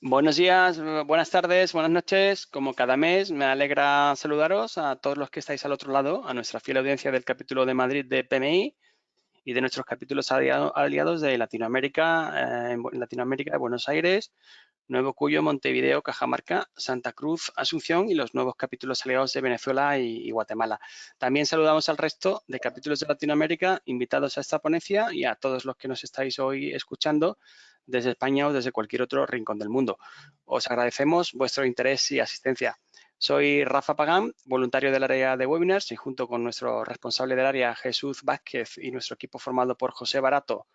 Buenos días, buenas tardes, buenas noches. Como cada mes, me alegra saludaros a todos los que estáis al otro lado, a nuestra fiel audiencia del capítulo de Madrid de PMI y de nuestros capítulos aliados de Latinoamérica, en Latinoamérica, de Buenos Aires, Nuevo Cuyo, Montevideo, Cajamarca, Santa Cruz, Asunción y los nuevos capítulos aliados de Venezuela y Guatemala. También saludamos al resto de capítulos de Latinoamérica invitados a esta ponencia y a todos los que nos estáis hoy escuchando desde España o desde cualquier otro rincón del mundo. Os agradecemos vuestro interés y asistencia. Soy Rafa Pagán, voluntario del área de webinars y junto con nuestro responsable del área, Jesús Vázquez, y nuestro equipo formado por José Barato,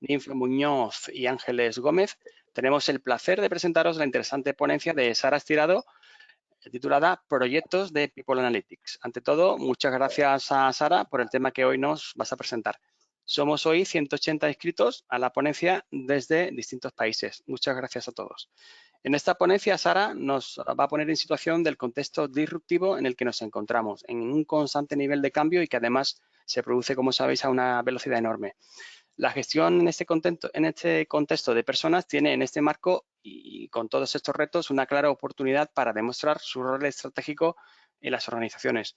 Ninfa Muñoz y Ángeles Gómez, tenemos el placer de presentaros la interesante ponencia de Sara Estirado titulada Proyectos de People Analytics. Ante todo, muchas gracias a Sara por el tema que hoy nos vas a presentar. Somos hoy 180 inscritos a la ponencia desde distintos países. Muchas gracias a todos. En esta ponencia, Sara nos va a poner en situación del contexto disruptivo en el que nos encontramos, en un constante nivel de cambio y que además se produce, como sabéis, a una velocidad enorme. La gestión en este contexto de personas tiene en este marco y con todos estos retos una clara oportunidad para demostrar su rol estratégico en las organizaciones.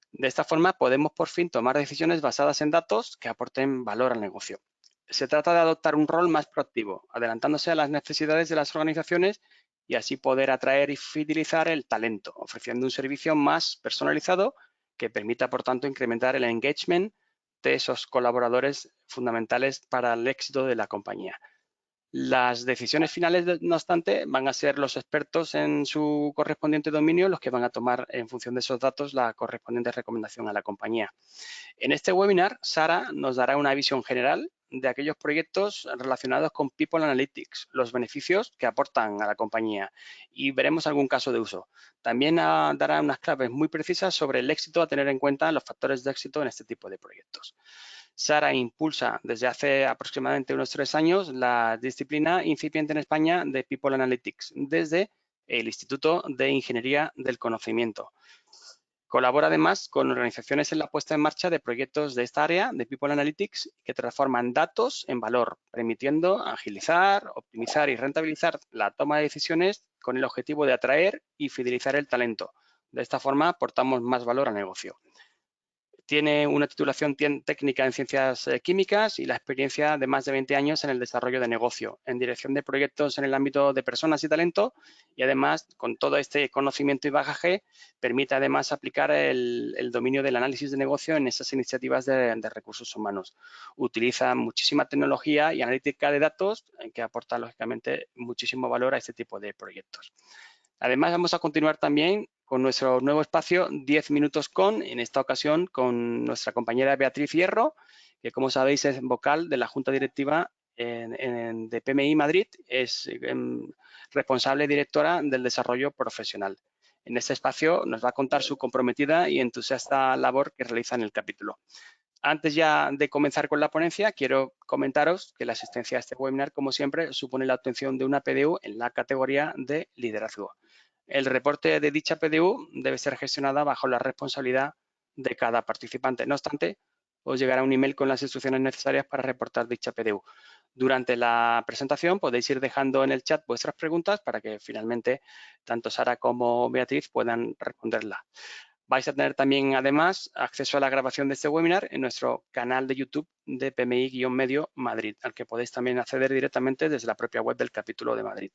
De esta forma podemos por fin tomar decisiones basadas en datos que aporten valor al negocio. Se trata de adoptar un rol más proactivo, adelantándose a las necesidades de las organizaciones y así poder atraer y fidelizar el talento, ofreciendo un servicio más personalizado que permita, por tanto, incrementar el engagement de esos colaboradores fundamentales para el éxito de la compañía. Las decisiones finales, no obstante, van a ser los expertos en su correspondiente dominio los que van a tomar en función de esos datos la correspondiente recomendación a la compañía. En este webinar, Sara nos dará una visión general de aquellos proyectos relacionados con People Analytics, los beneficios que aportan a la compañía y veremos algún caso de uso. También dará unas claves muy precisas sobre el éxito a tener en cuenta, los factores de éxito en este tipo de proyectos. Sara impulsa desde hace aproximadamente unos 3 años la disciplina incipiente en España de People Analytics desde el Instituto de Ingeniería del Conocimiento. Colabora además con organizaciones en la puesta en marcha de proyectos de esta área de People Analytics que transforman datos en valor, permitiendo agilizar, optimizar y rentabilizar la toma de decisiones con el objetivo de atraer y fidelizar el talento. De esta forma aportamos más valor al negocio. Tiene una titulación técnica en ciencias químicas y la experiencia de más de 20 años en el desarrollo de negocio, en dirección de proyectos en el ámbito de personas y talento y además con todo este conocimiento y bagaje permite además aplicar el dominio del análisis de negocio en esas iniciativas de recursos humanos. Utiliza muchísima tecnología y analítica de datos que aporta lógicamente muchísimo valor a este tipo de proyectos. Además, vamos a continuar también con nuestro nuevo espacio 10 minutos en esta ocasión con nuestra compañera Beatriz Hierro, que como sabéis es vocal de la Junta Directiva de PMI Madrid, es responsable directora del desarrollo profesional. En este espacio nos va a contar su comprometida y entusiasta labor que realiza en el capítulo. Antes ya de comenzar con la ponencia, quiero comentaros que la asistencia a este webinar, como siempre, supone la obtención de una PDU en la categoría de liderazgo. El reporte de dicha PDU debe ser gestionada bajo la responsabilidad de cada participante. No obstante, os llegará un email con las instrucciones necesarias para reportar dicha PDU. Durante la presentación podéis ir dejando en el chat vuestras preguntas para que finalmente tanto Sara como Beatriz puedan responderla. Vais a tener también, además, acceso a la grabación de este webinar en nuestro canal de YouTube de PMI-Medio Madrid, al que podéis también acceder directamente desde la propia web del capítulo de Madrid.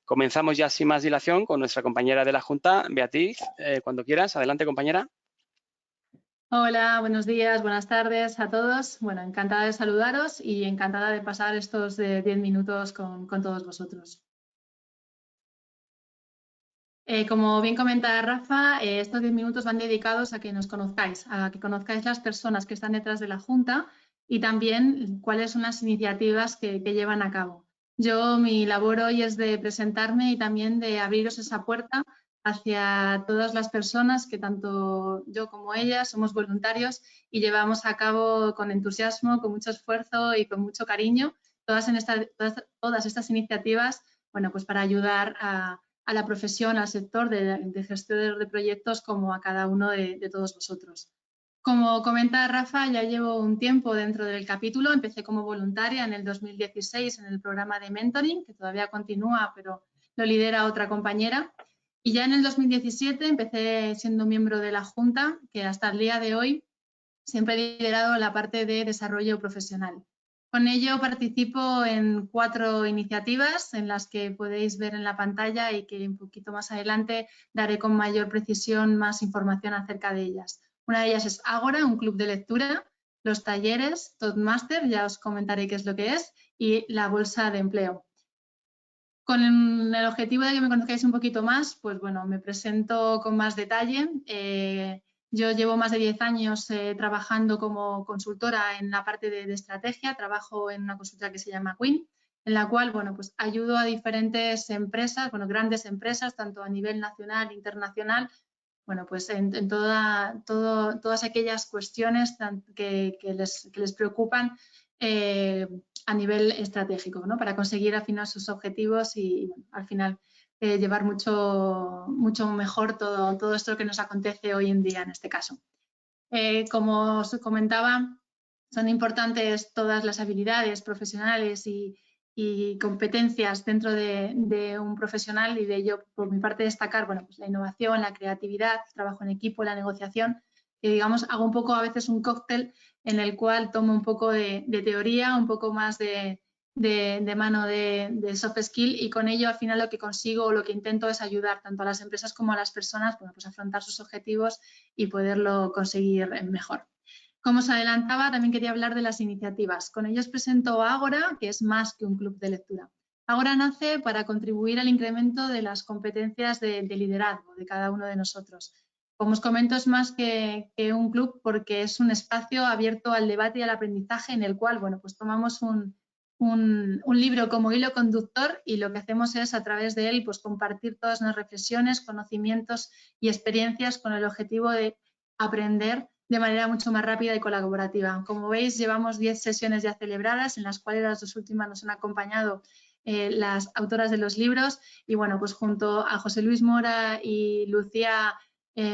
Comenzamos ya sin más dilación con nuestra compañera de la Junta, Beatriz, cuando quieras. Adelante, compañera. Hola, buenos días, buenas tardes a todos. Bueno, encantada de saludaros y encantada de pasar estos 10 minutos con todos vosotros. Como bien comenta Rafa, estos 10 minutos van dedicados a que nos conozcáis, a que conozcáis las personas que están detrás de la Junta y también cuáles son las iniciativas que llevan a cabo. Mi labor hoy es de presentarme y también de abriros esa puerta hacia todas las personas que tanto yo como ellas somos voluntarios y llevamos a cabo con entusiasmo, con mucho esfuerzo y con mucho cariño todas estas iniciativas, bueno, pues para ayudar a la profesión, al sector de gestores de proyectos como a cada uno de todos vosotros. Como comenta Rafa, ya llevo un tiempo dentro del capítulo, empecé como voluntaria en el 2016 en el programa de mentoring, que todavía continúa, pero lo lidera otra compañera. Y ya en el 2017 empecé siendo miembro de la Junta, que hasta el día de hoy siempre he liderado la parte de desarrollo profesional. Con ello participo en 4 iniciativas en las que podéis ver en la pantalla y que un poquito más adelante daré con mayor precisión más información acerca de ellas. Una de ellas es Ágora, un club de lectura, los talleres, Toastmaster, ya os comentaré qué es lo que es, y la bolsa de empleo. Con el objetivo de que me conozcáis un poquito más, pues bueno, me presento con más detalle. Yo llevo más de 10 años trabajando como consultora en la parte de estrategia. Trabajo en una consultora que se llama Quinn, en la cual, bueno, pues ayudo a diferentes empresas, bueno, grandes empresas, tanto a nivel nacional e internacional, bueno, pues en todas aquellas cuestiones que les preocupan a nivel estratégico, ¿no? Para conseguir al final sus objetivos y bueno, al final llevar mucho mejor todo esto que nos acontece hoy en día en este caso. Como os comentaba, son importantes todas las habilidades profesionales y competencias dentro de un profesional, y de ello por mi parte destacar, bueno, pues la innovación, la creatividad, el trabajo en equipo, la negociación, que digamos hago un poco a veces un cóctel en el cual tomo un poco de teoría, un poco más de mano de soft skill, y con ello al final lo que consigo o lo que intento es ayudar tanto a las empresas como a las personas, bueno, pues a afrontar sus objetivos y poderlo conseguir mejor. Como os adelantaba, también quería hablar de las iniciativas. Con ello os presento Ágora, que es más que un club de lectura. Ágora nace para contribuir al incremento de las competencias de liderazgo de cada uno de nosotros. Como os comento, es más que un club porque es un espacio abierto al debate y al aprendizaje en el cual, bueno, pues tomamos un libro como hilo conductor y lo que hacemos es a través de él pues compartir todas las reflexiones, conocimientos y experiencias con el objetivo de aprender de manera mucho más rápida y colaborativa. Como veis, llevamos 10 sesiones ya celebradas, en las cuales las 2 últimas nos han acompañado las autoras de los libros, y bueno, pues junto a José Luis Mora y Lucía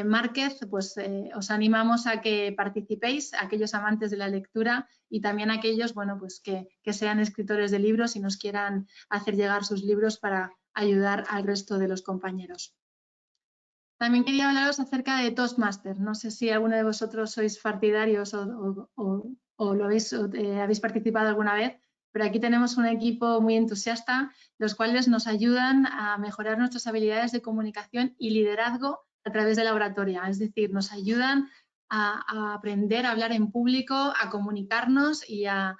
Márquez, pues os animamos a que participéis, aquellos amantes de la lectura y también aquellos, bueno, pues que sean escritores de libros y nos quieran hacer llegar sus libros para ayudar al resto de los compañeros. También quería hablaros acerca de Toastmaster. No sé si alguno de vosotros sois partidarios o lo habéis participado alguna vez, pero aquí tenemos un equipo muy entusiasta, los cuales nos ayudan a mejorar nuestras habilidades de comunicación y liderazgo a través de la oratoria. Es decir, nos ayudan a aprender a hablar en público, a comunicarnos y a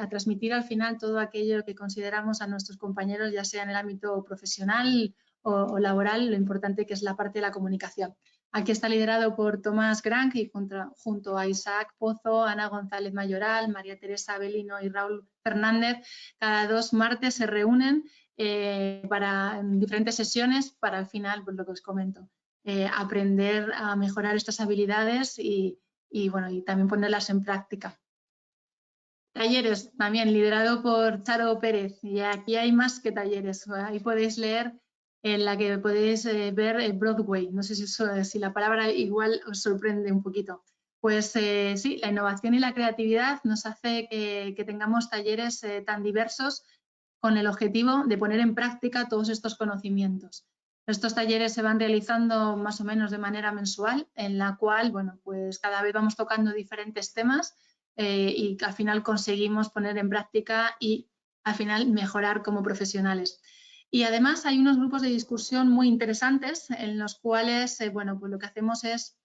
transmitir al final todo aquello que consideramos a nuestros compañeros, ya sea en el ámbito profesional o laboral, lo importante que es la parte de la comunicación. Aquí está liderado por Tomás Gran, y junto a Isaac Pozo, Ana González Mayoral, María Teresa Belino y Raúl Fernández, cada 2 martes se reúnen en diferentes sesiones para al final, pues lo que os comento, aprender a mejorar estas habilidades y también ponerlas en práctica. Talleres también liderado por Charo Pérez, y aquí hay más que talleres. Ahí podéis leer en la que podéis ver Broadway. No sé si la palabra igual os sorprende un poquito. Pues sí, la innovación y la creatividad nos hace que tengamos talleres tan diversos con el objetivo de poner en práctica todos estos conocimientos. Estos talleres se van realizando más o menos de manera mensual, en la cual, bueno, pues cada vez vamos tocando diferentes temas y que al final conseguimos poner en práctica y al final mejorar como profesionales. Y además hay unos grupos de discusión muy interesantes en los cuales, bueno, pues lo que hacemos es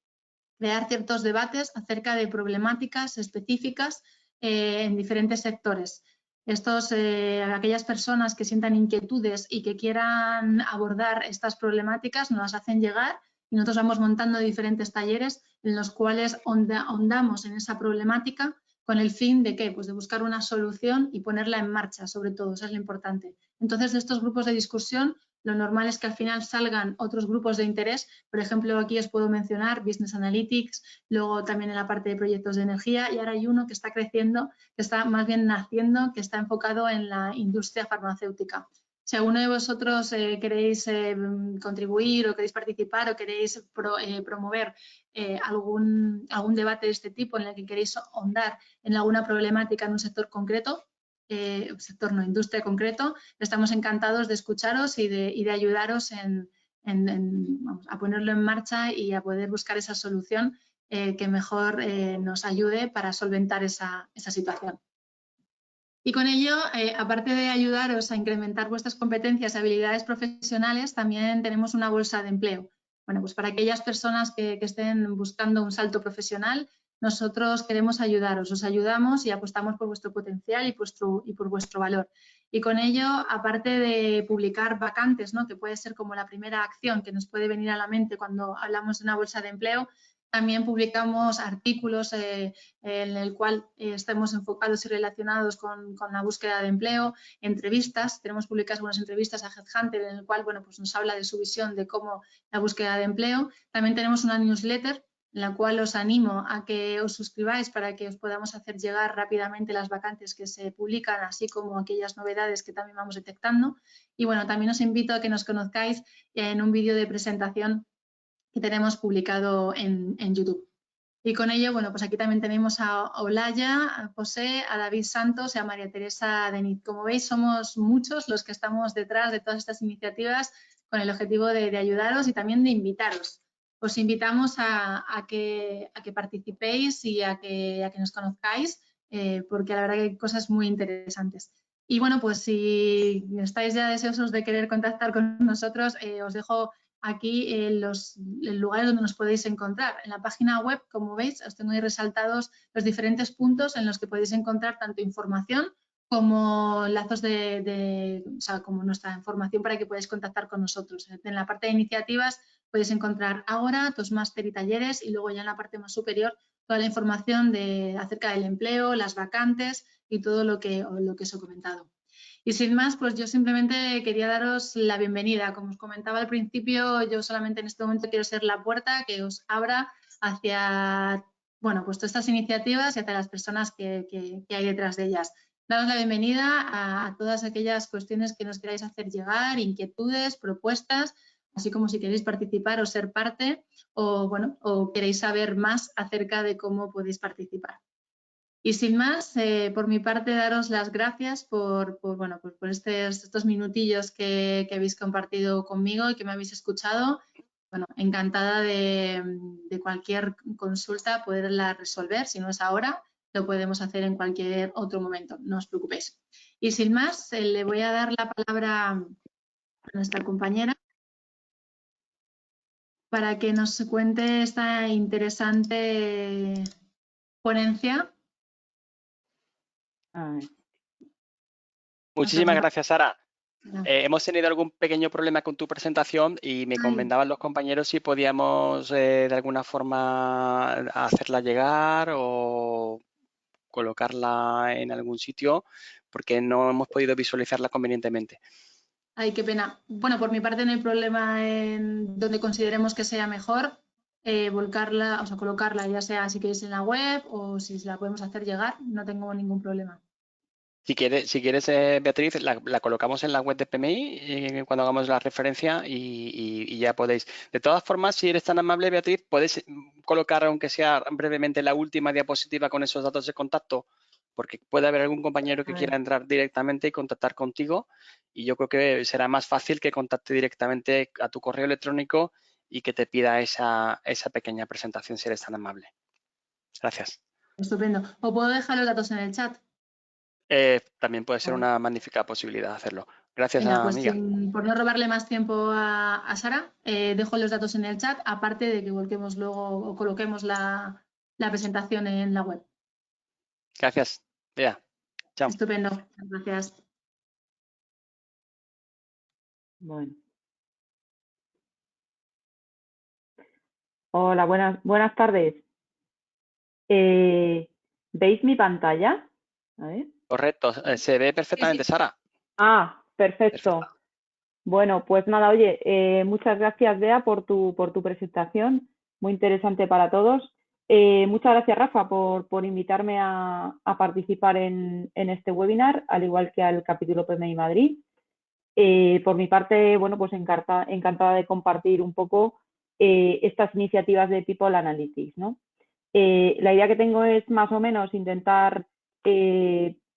crear ciertos debates acerca de problemáticas específicas en diferentes sectores. Aquellas personas que sientan inquietudes y que quieran abordar estas problemáticas nos las hacen llegar, y nosotros vamos montando diferentes talleres en los cuales ahondamos en esa problemática con el fin de ¿qué? Pues de buscar una solución y ponerla en marcha, sobre todo, eso es lo importante. Entonces, de estos grupos de discusión, lo normal es que al final salgan otros grupos de interés. Por ejemplo, aquí os puedo mencionar Business Analytics, luego también en la parte de proyectos de energía, y ahora hay uno que está creciendo, que está más bien naciendo, que está enfocado en la industria farmacéutica. Si alguno de vosotros queréis contribuir o queréis participar o queréis promover algún debate de este tipo en el que queréis ahondar en alguna problemática en un sector concreto, sector no, industria concreto, estamos encantados de escucharos y de ayudaros vamos, a ponerlo en marcha y a poder buscar esa solución que mejor nos ayude para solventar esa situación. Y con ello, aparte de ayudaros a incrementar vuestras competencias y habilidades profesionales, también tenemos una bolsa de empleo. Bueno, pues para aquellas personas que estén buscando un salto profesional, nosotros queremos ayudaros, os ayudamos y apostamos por vuestro potencial y por vuestro valor. Y con ello, aparte de publicar vacantes, ¿no?, que puede ser como la primera acción que nos puede venir a la mente cuando hablamos de una bolsa de empleo, también publicamos artículos en el cual estemos enfocados y relacionados con la búsqueda de empleo, entrevistas, tenemos publicadas algunas entrevistas a Headhunter en el cual, bueno, pues nos habla de su visión de cómo la búsqueda de empleo. También tenemos una newsletter en la cual os animo a que os suscribáis para que os podamos hacer llegar rápidamente las vacantes que se publican, así como aquellas novedades que también vamos detectando. Y bueno, también os invito a que nos conozcáis en un vídeo de presentación que tenemos publicado en YouTube. Y con ello, bueno, pues aquí también tenemos a Olaya, a José, a David Santos y a María Teresa Deniz. Como veis, somos muchos los que estamos detrás de todas estas iniciativas con el objetivo de ayudaros y también de invitaros. Os invitamos a que participéis y a que nos conozcáis, porque la verdad que hay cosas muy interesantes. Y bueno, pues si estáis ya deseosos de querer contactar con nosotros, os dejo aquí los lugares donde nos podéis encontrar. En la página web, como veis, os tengo ahí resaltados los diferentes puntos en los que podéis encontrar tanto información como lazos o sea, como nuestra información para que podáis contactar con nosotros. En la parte de iniciativas podéis encontrar Ágora, Toastmaster y talleres, y luego ya en la parte más superior toda la información acerca del empleo, las vacantes y todo lo que os he comentado. Y sin más, pues yo simplemente quería daros la bienvenida. Como os comentaba al principio, yo solamente en este momento quiero ser la puerta que os abra hacia, bueno, pues todas estas iniciativas y hacia las personas que hay detrás de ellas. Daros la bienvenida a todas aquellas cuestiones que nos queráis hacer llegar, inquietudes, propuestas, así como si queréis participar o ser parte o, bueno, o queréis saber más acerca de cómo podéis participar. Y sin más, por mi parte, daros las gracias por estos minutillos que habéis compartido conmigo y que me habéis escuchado. Bueno, encantada de cualquier consulta poderla resolver. Si no es ahora, lo podemos hacer en cualquier otro momento, no os preocupéis. Y sin más, le voy a dar la palabra a nuestra compañera para que nos cuente esta interesante ponencia. Muchísimas gracias, Sara. Hemos tenido algún pequeño problema con tu presentación y me comentaban los compañeros si podíamos de alguna forma hacerla llegar o colocarla en algún sitio porque no hemos podido visualizarla convenientemente. Ay, qué pena. Bueno, por mi parte no hay problema en donde consideremos que sea mejor volcarla, o sea, colocarla, ya sea si queréis en la web o si la podemos hacer llegar, no tengo ningún problema. Si quieres Beatriz, la colocamos en la web de PMI cuando hagamos la referencia y ya podéis. De todas formas, si eres tan amable, Beatriz, puedes colocar, aunque sea brevemente, la última diapositiva con esos datos de contacto, porque puede haber algún compañero que quiera entrar directamente y contactar contigo y yo creo que será más fácil que contacte directamente a tu correo electrónico y que te pida esa pequeña presentación si eres tan amable. Gracias. Estupendo. ¿O puedo dejar los datos en el chat? También puede ser una magnífica posibilidad hacer Gracias, Venga, pues amiga. por no robarle más tiempo a Sara, dejo los datos en el chat, aparte de que volquemos luego o coloquemos la presentación en la web. Gracias. Bea. Chao. Estupendo. Gracias. Bueno. Hola, buenas tardes. ¿Veis mi pantalla? A ver. Correcto, se ve perfectamente, Sí. Sara. Ah, perfecto. Perfecto. Bueno, pues nada, oye, muchas gracias, Bea, por tu presentación, muy interesante para todos. Muchas gracias, Rafa, por invitarme a participar en este webinar, al igual que al capítulo PMI Madrid. Por mi parte, bueno, pues encantada de compartir un poco estas iniciativas de People Analytics, ¿no? La idea que tengo es más o menos intentar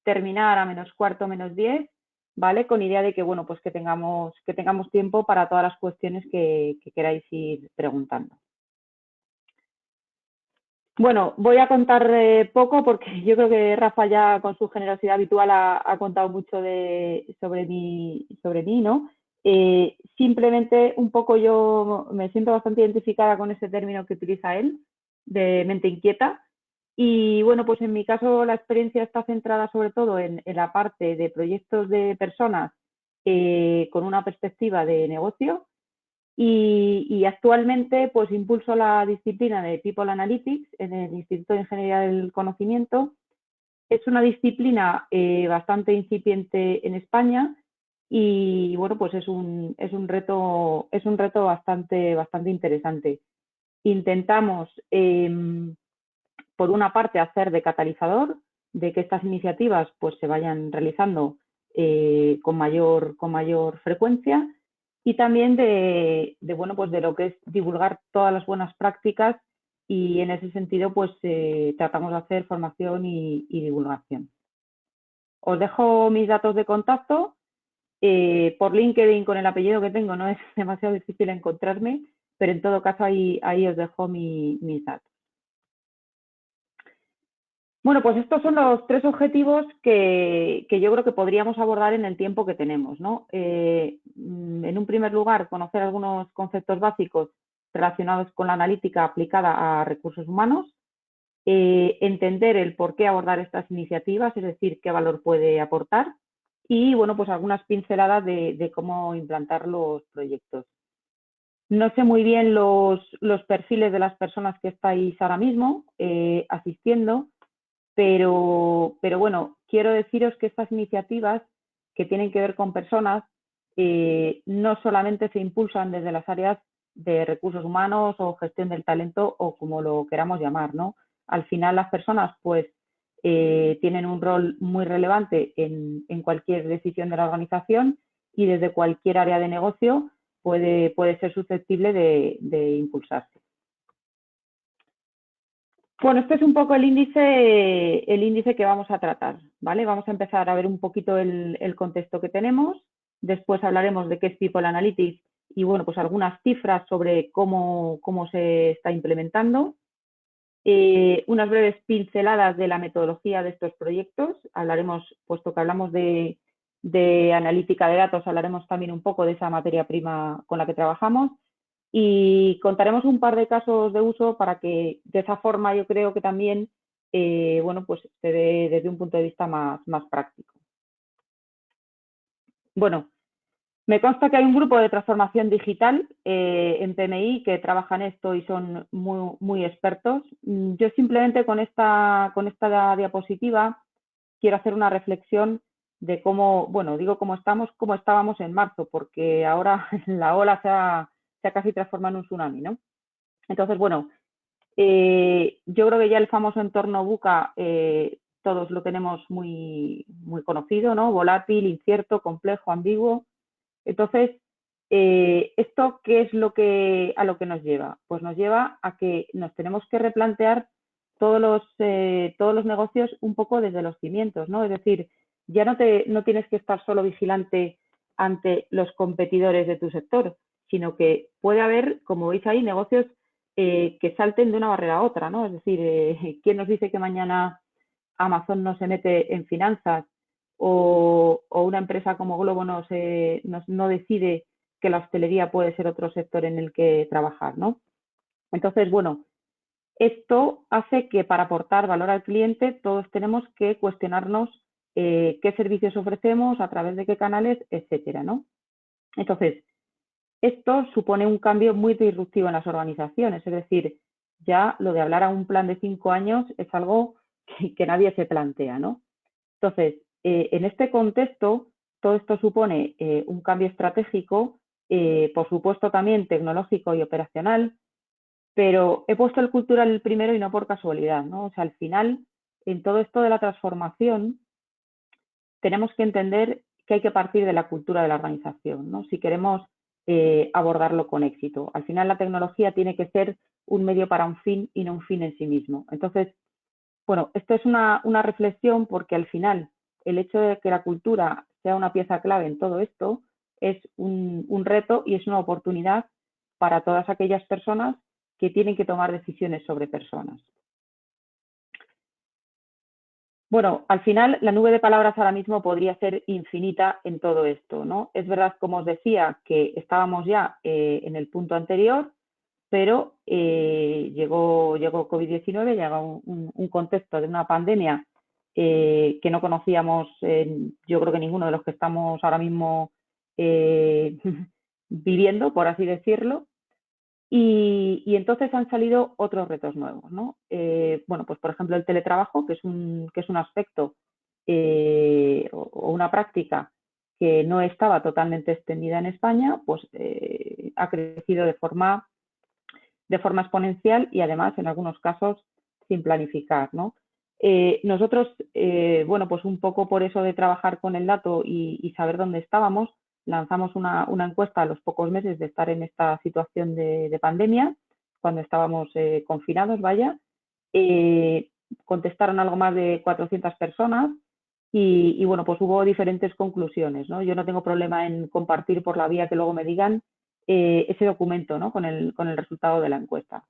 terminar a -4, -10, ¿vale? Con idea de que, bueno, pues que tengamos tiempo para todas las cuestiones que queráis ir preguntando. Bueno, voy a contar poco porque yo creo que Rafa ya con su generosidad habitual ha contado mucho sobre mí, ¿no? Simplemente un poco yo me siento bastante identificada con ese término que utiliza él, de mente inquieta. Y bueno, pues en mi caso la experiencia está centrada sobre todo en la parte de proyectos de personas con una perspectiva de negocio. Y actualmente pues impulso la disciplina de People Analytics en el Instituto de Ingeniería del Conocimiento. Es una disciplina bastante incipiente en España y bueno, pues es un reto bastante interesante. Intentamos por una parte hacer de catalizador de que estas iniciativas pues se vayan realizando con mayor frecuencia, y también bueno, pues de lo que es divulgar todas las buenas prácticas, y en ese sentido pues tratamos de hacer formación y divulgación. Os dejo mis datos de contacto. Por LinkedIn con el apellido que tengo no es demasiado difícil encontrarme, pero en todo caso ahí os dejo mis datos. Bueno, pues estos son los 3 objetivos que yo creo que podríamos abordar en el tiempo que tenemos, ¿no? En un primer lugar, conocer algunos conceptos básicos relacionados con la analítica aplicada a recursos humanos, entender el por qué abordar estas iniciativas, es decir, qué valor puede aportar, y bueno, pues algunas pinceladas de cómo implantar los proyectos. No sé muy bien los perfiles de las personas que estáis ahora mismo asistiendo, pero bueno, quiero deciros que estas iniciativas que tienen que ver con personas no solamente se impulsan desde las áreas de recursos humanos o gestión del talento o como lo queramos llamar, ¿no? Al final las personas pues tienen un rol muy relevante en cualquier decisión de la organización, y desde cualquier área de negocio puede ser susceptible de impulsarse. Bueno, este es un poco el índice que vamos a tratar, ¿vale? Vamos a empezar a ver un poquito el contexto que tenemos. Después hablaremos de qué es People Analytics y, bueno, pues algunas cifras sobre cómo se está implementando. Unas breves pinceladas de la metodología de estos proyectos. Hablaremos, puesto que hablamos de analítica de datos, hablaremos también un poco de esa materia prima con la que trabajamos. Y contaremos un par de casos de uso para que de esa forma yo creo que también bueno, pues se ve desde un punto de vista más práctico. Bueno, me consta que hay un grupo de transformación digital en PMI que trabaja en esto y son muy expertos. Yo simplemente con esta diapositiva quiero hacer una reflexión de cómo, bueno, digo cómo estábamos en marzo, porque ahora la ola se ha casi transformado en un tsunami, ¿no? Entonces, bueno, yo creo que ya el famoso entorno VUCA todos lo tenemos muy conocido, ¿no? Volátil, incierto, complejo, ambiguo. Entonces, ¿esto qué es a lo que nos lleva? Pues nos lleva a que nos tenemos que replantear todos los negocios un poco desde los cimientos, ¿no? Es decir, ya no tienes que estar solo vigilante ante los competidores de tu sector, sino que puede haber, como veis ahí, negocios que salten de una barrera a otra, ¿no? Es decir, ¿quién nos dice que mañana Amazon no se mete en finanzas o una empresa como Globo no decide que la hostelería puede ser otro sector en el que trabajar, ¿no? Entonces, bueno, esto hace que para aportar valor al cliente todos tenemos que cuestionarnos qué servicios ofrecemos, a través de qué canales, etcétera, ¿no? Entonces, esto supone un cambio muy disruptivo en las organizaciones, es decir, ya lo de hablar a un plan de 5 años es algo que nadie se plantea, ¿no? Entonces, en este contexto, todo esto supone un cambio estratégico, por supuesto también tecnológico y operacional, pero he puesto el cultural el primero y no por casualidad, ¿no? O sea, al final, en todo esto de la transformación, tenemos que entender que hay que partir de la cultura de la organización, ¿no? Si queremos abordarlo con éxito. Al final, la tecnología tiene que ser un medio para un fin y no un fin en sí mismo. Entonces, bueno, esto es una reflexión porque al final el hecho de que la cultura sea una pieza clave en todo esto es un reto y es una oportunidad para todas aquellas personas que tienen que tomar decisiones sobre personas. Bueno, al final la nube de palabras ahora mismo podría ser infinita en todo esto, ¿no? Es verdad, como os decía, que estábamos ya en el punto anterior, pero llegó COVID-19, llegó un contexto de una pandemia que no conocíamos, yo creo que ninguno de los que estamos ahora mismo viviendo, por así decirlo. Y entonces han salido otros retos nuevos, ¿no? Bueno, pues por ejemplo el teletrabajo, que es un aspecto o una práctica que no estaba totalmente extendida en España, pues ha crecido de forma exponencial y además en algunos casos sin planificar, ¿no? Nosotros, bueno, pues un poco por eso de trabajar con el dato y saber dónde estábamos, lanzamos una encuesta a los pocos meses de estar en esta situación de pandemia, cuando estábamos confinados, vaya. Contestaron algo más de 400 personas y bueno, pues hubo diferentes conclusiones, ¿no? Yo no tengo problema en compartir por la vía que luego me digan ese documento, ¿no? con el resultado de la encuesta.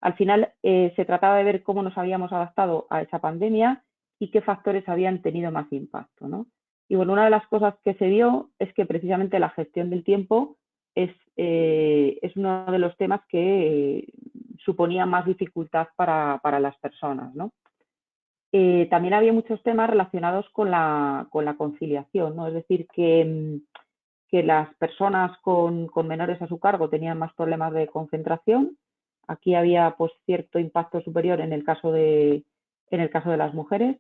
Al final se trataba de ver cómo nos habíamos adaptado a esa pandemia y qué factores habían tenido más impacto, ¿no? Y bueno, una de las cosas que se vio es que precisamente la gestión del tiempo es uno de los temas que suponía más dificultad para las personas, ¿no? También había muchos temas relacionados con la conciliación, ¿no? Es decir, que las personas con menores a su cargo tenían más problemas de concentración. Aquí había pues cierto impacto superior en el caso de las mujeres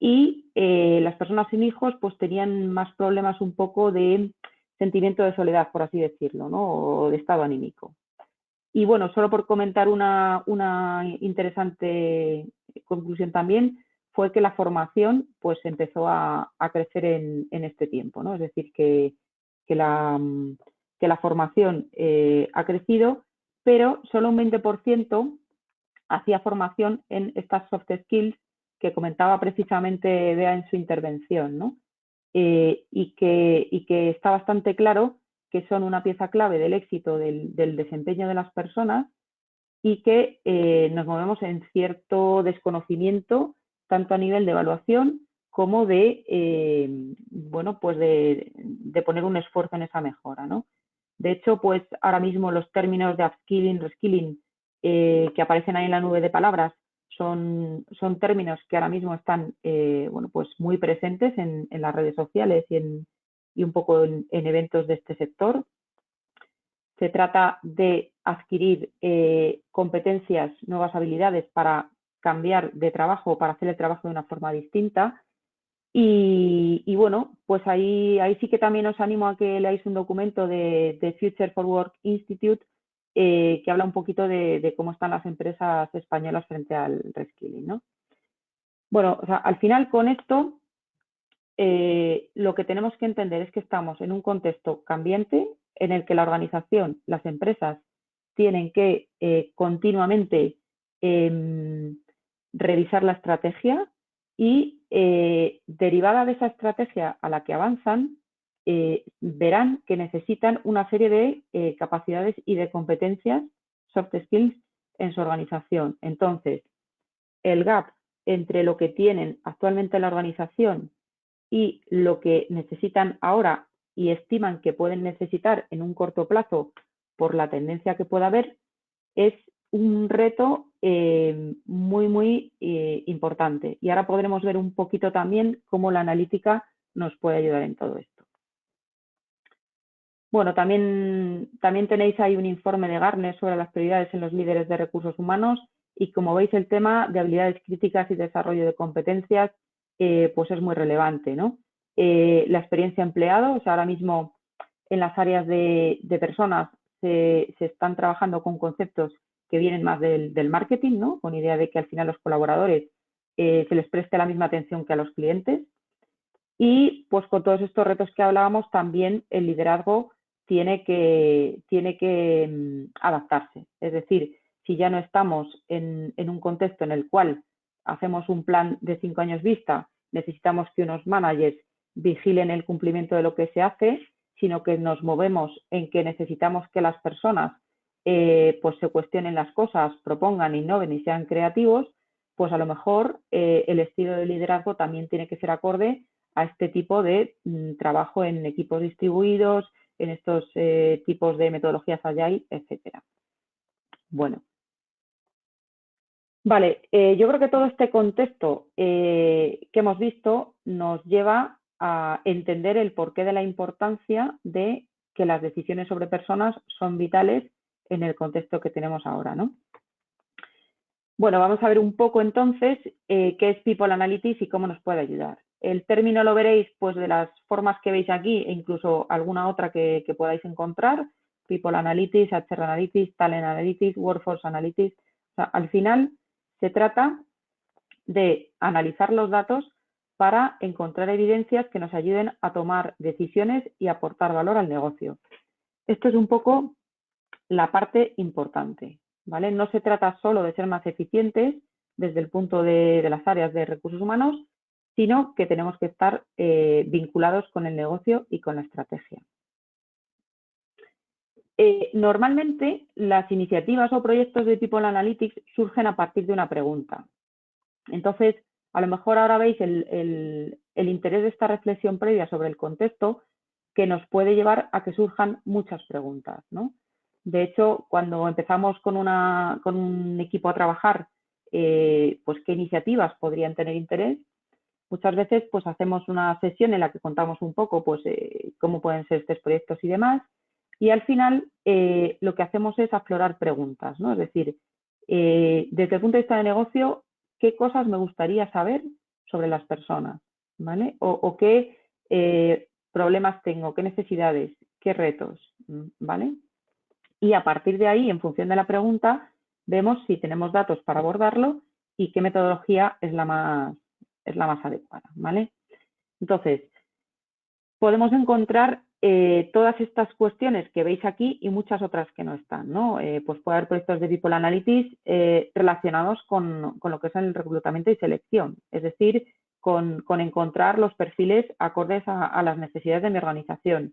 y las personas sin hijos pues tenían más problemas un poco de sentimiento de soledad, por así decirlo, ¿no? O de estado anímico. Y bueno, solo por comentar una interesante conclusión también, fue que la formación pues empezó a crecer en este tiempo, ¿no? Es decir, que la formación ha crecido, pero solo un 20% hacía formación en estas soft skills que comentaba precisamente Bea en su intervención, ¿no? Y que está bastante claro que son una pieza clave del éxito del desempeño de las personas y que nos movemos en cierto desconocimiento, tanto a nivel de evaluación como de, bueno, pues de poner un esfuerzo en esa mejora, ¿no? De hecho, pues ahora mismo los términos de upskilling, reskilling, que aparecen ahí en la nube de palabras, son términos que ahora mismo están, bueno, pues muy presentes en las redes sociales y un poco en eventos de este sector. Se trata de adquirir competencias, nuevas habilidades para cambiar de trabajo, para hacer el trabajo de una forma distinta. Y bueno, pues ahí sí que también os animo a que leáis un documento de Future for Work Institute que habla un poquito de cómo están las empresas españolas frente al reskilling, ¿no? Bueno, o sea, al final con esto lo que tenemos que entender es que estamos en un contexto cambiante en el que la organización, las empresas, tienen que continuamente revisar la estrategia y derivada de esa estrategia a la que avanzan, verán que necesitan una serie de capacidades y de competencias, soft skills, en su organización. Entonces, el gap entre lo que tienen actualmente en la organización y lo que necesitan ahora y estiman que pueden necesitar en un corto plazo por la tendencia que pueda haber, es un reto muy importante. Y ahora podremos ver un poquito también cómo la analítica nos puede ayudar en todo esto. Bueno, también tenéis ahí un informe de Gartner sobre las prioridades en los líderes de recursos humanos y como veis el tema de habilidades críticas y desarrollo de competencias pues es muy relevante, ¿no? La experiencia empleado, o sea, ahora mismo en las áreas de personas se están trabajando con conceptos que vienen más del marketing, ¿no? Con idea de que al final los colaboradores se les preste la misma atención que a los clientes. Y pues con todos estos retos que hablábamos, también el liderazgo tiene que adaptarse. Es decir, si ya no estamos en un contexto en el cual hacemos un plan de 5 años vista necesitamos que unos managers vigilen el cumplimiento de lo que se hace, sino que nos movemos en que necesitamos que las personas pues se cuestionen las cosas, propongan, innoven y sean creativos, pues a lo mejor el estilo de liderazgo también tiene que ser acorde a este tipo de trabajo en equipos distribuidos, en estos tipos de metodologías agile, etcétera. Bueno. Vale, yo creo que todo este contexto que hemos visto nos lleva a entender el porqué de la importancia de que las decisiones sobre personas son vitales en el contexto que tenemos ahora, ¿no? Bueno, vamos a ver un poco entonces qué es People Analytics y cómo nos puede ayudar. El término lo veréis pues de las formas que veis aquí e incluso alguna otra que podáis encontrar. People Analytics, HR Analytics, Talent Analytics, Workforce Analytics. O sea, al final se trata de analizar los datos para encontrar evidencias que nos ayuden a tomar decisiones y aportar valor al negocio. Esto es un poco la parte importante, ¿vale? No se trata solo de ser más eficientes desde el punto de las áreas de recursos humanos, sino que tenemos que estar vinculados con el negocio y con la estrategia. Normalmente, las iniciativas o proyectos de People Analytics surgen a partir de una pregunta. Entonces, a lo mejor ahora veis el interés de esta reflexión previa sobre el contexto que nos puede llevar a que surjan muchas preguntas, ¿no? De hecho, cuando empezamos con un equipo a trabajar, pues qué iniciativas podrían tener interés, muchas veces pues hacemos una sesión en la que contamos un poco pues cómo pueden ser estos proyectos y demás, y al final lo que hacemos es aflorar preguntas, ¿no? Es decir, desde el punto de vista de negocio, ¿qué cosas me gustaría saber sobre las personas? ¿Vale? O qué problemas tengo, qué necesidades, qué retos, ¿vale? Y a partir de ahí, en función de la pregunta, vemos si tenemos datos para abordarlo y qué metodología es la más adecuada, ¿vale? Entonces, podemos encontrar todas estas cuestiones que veis aquí y muchas otras que no están, ¿no? Pues puede haber proyectos de People Analytics relacionados con lo que es el reclutamiento y selección, es decir, con encontrar los perfiles acordes a las necesidades de mi organización,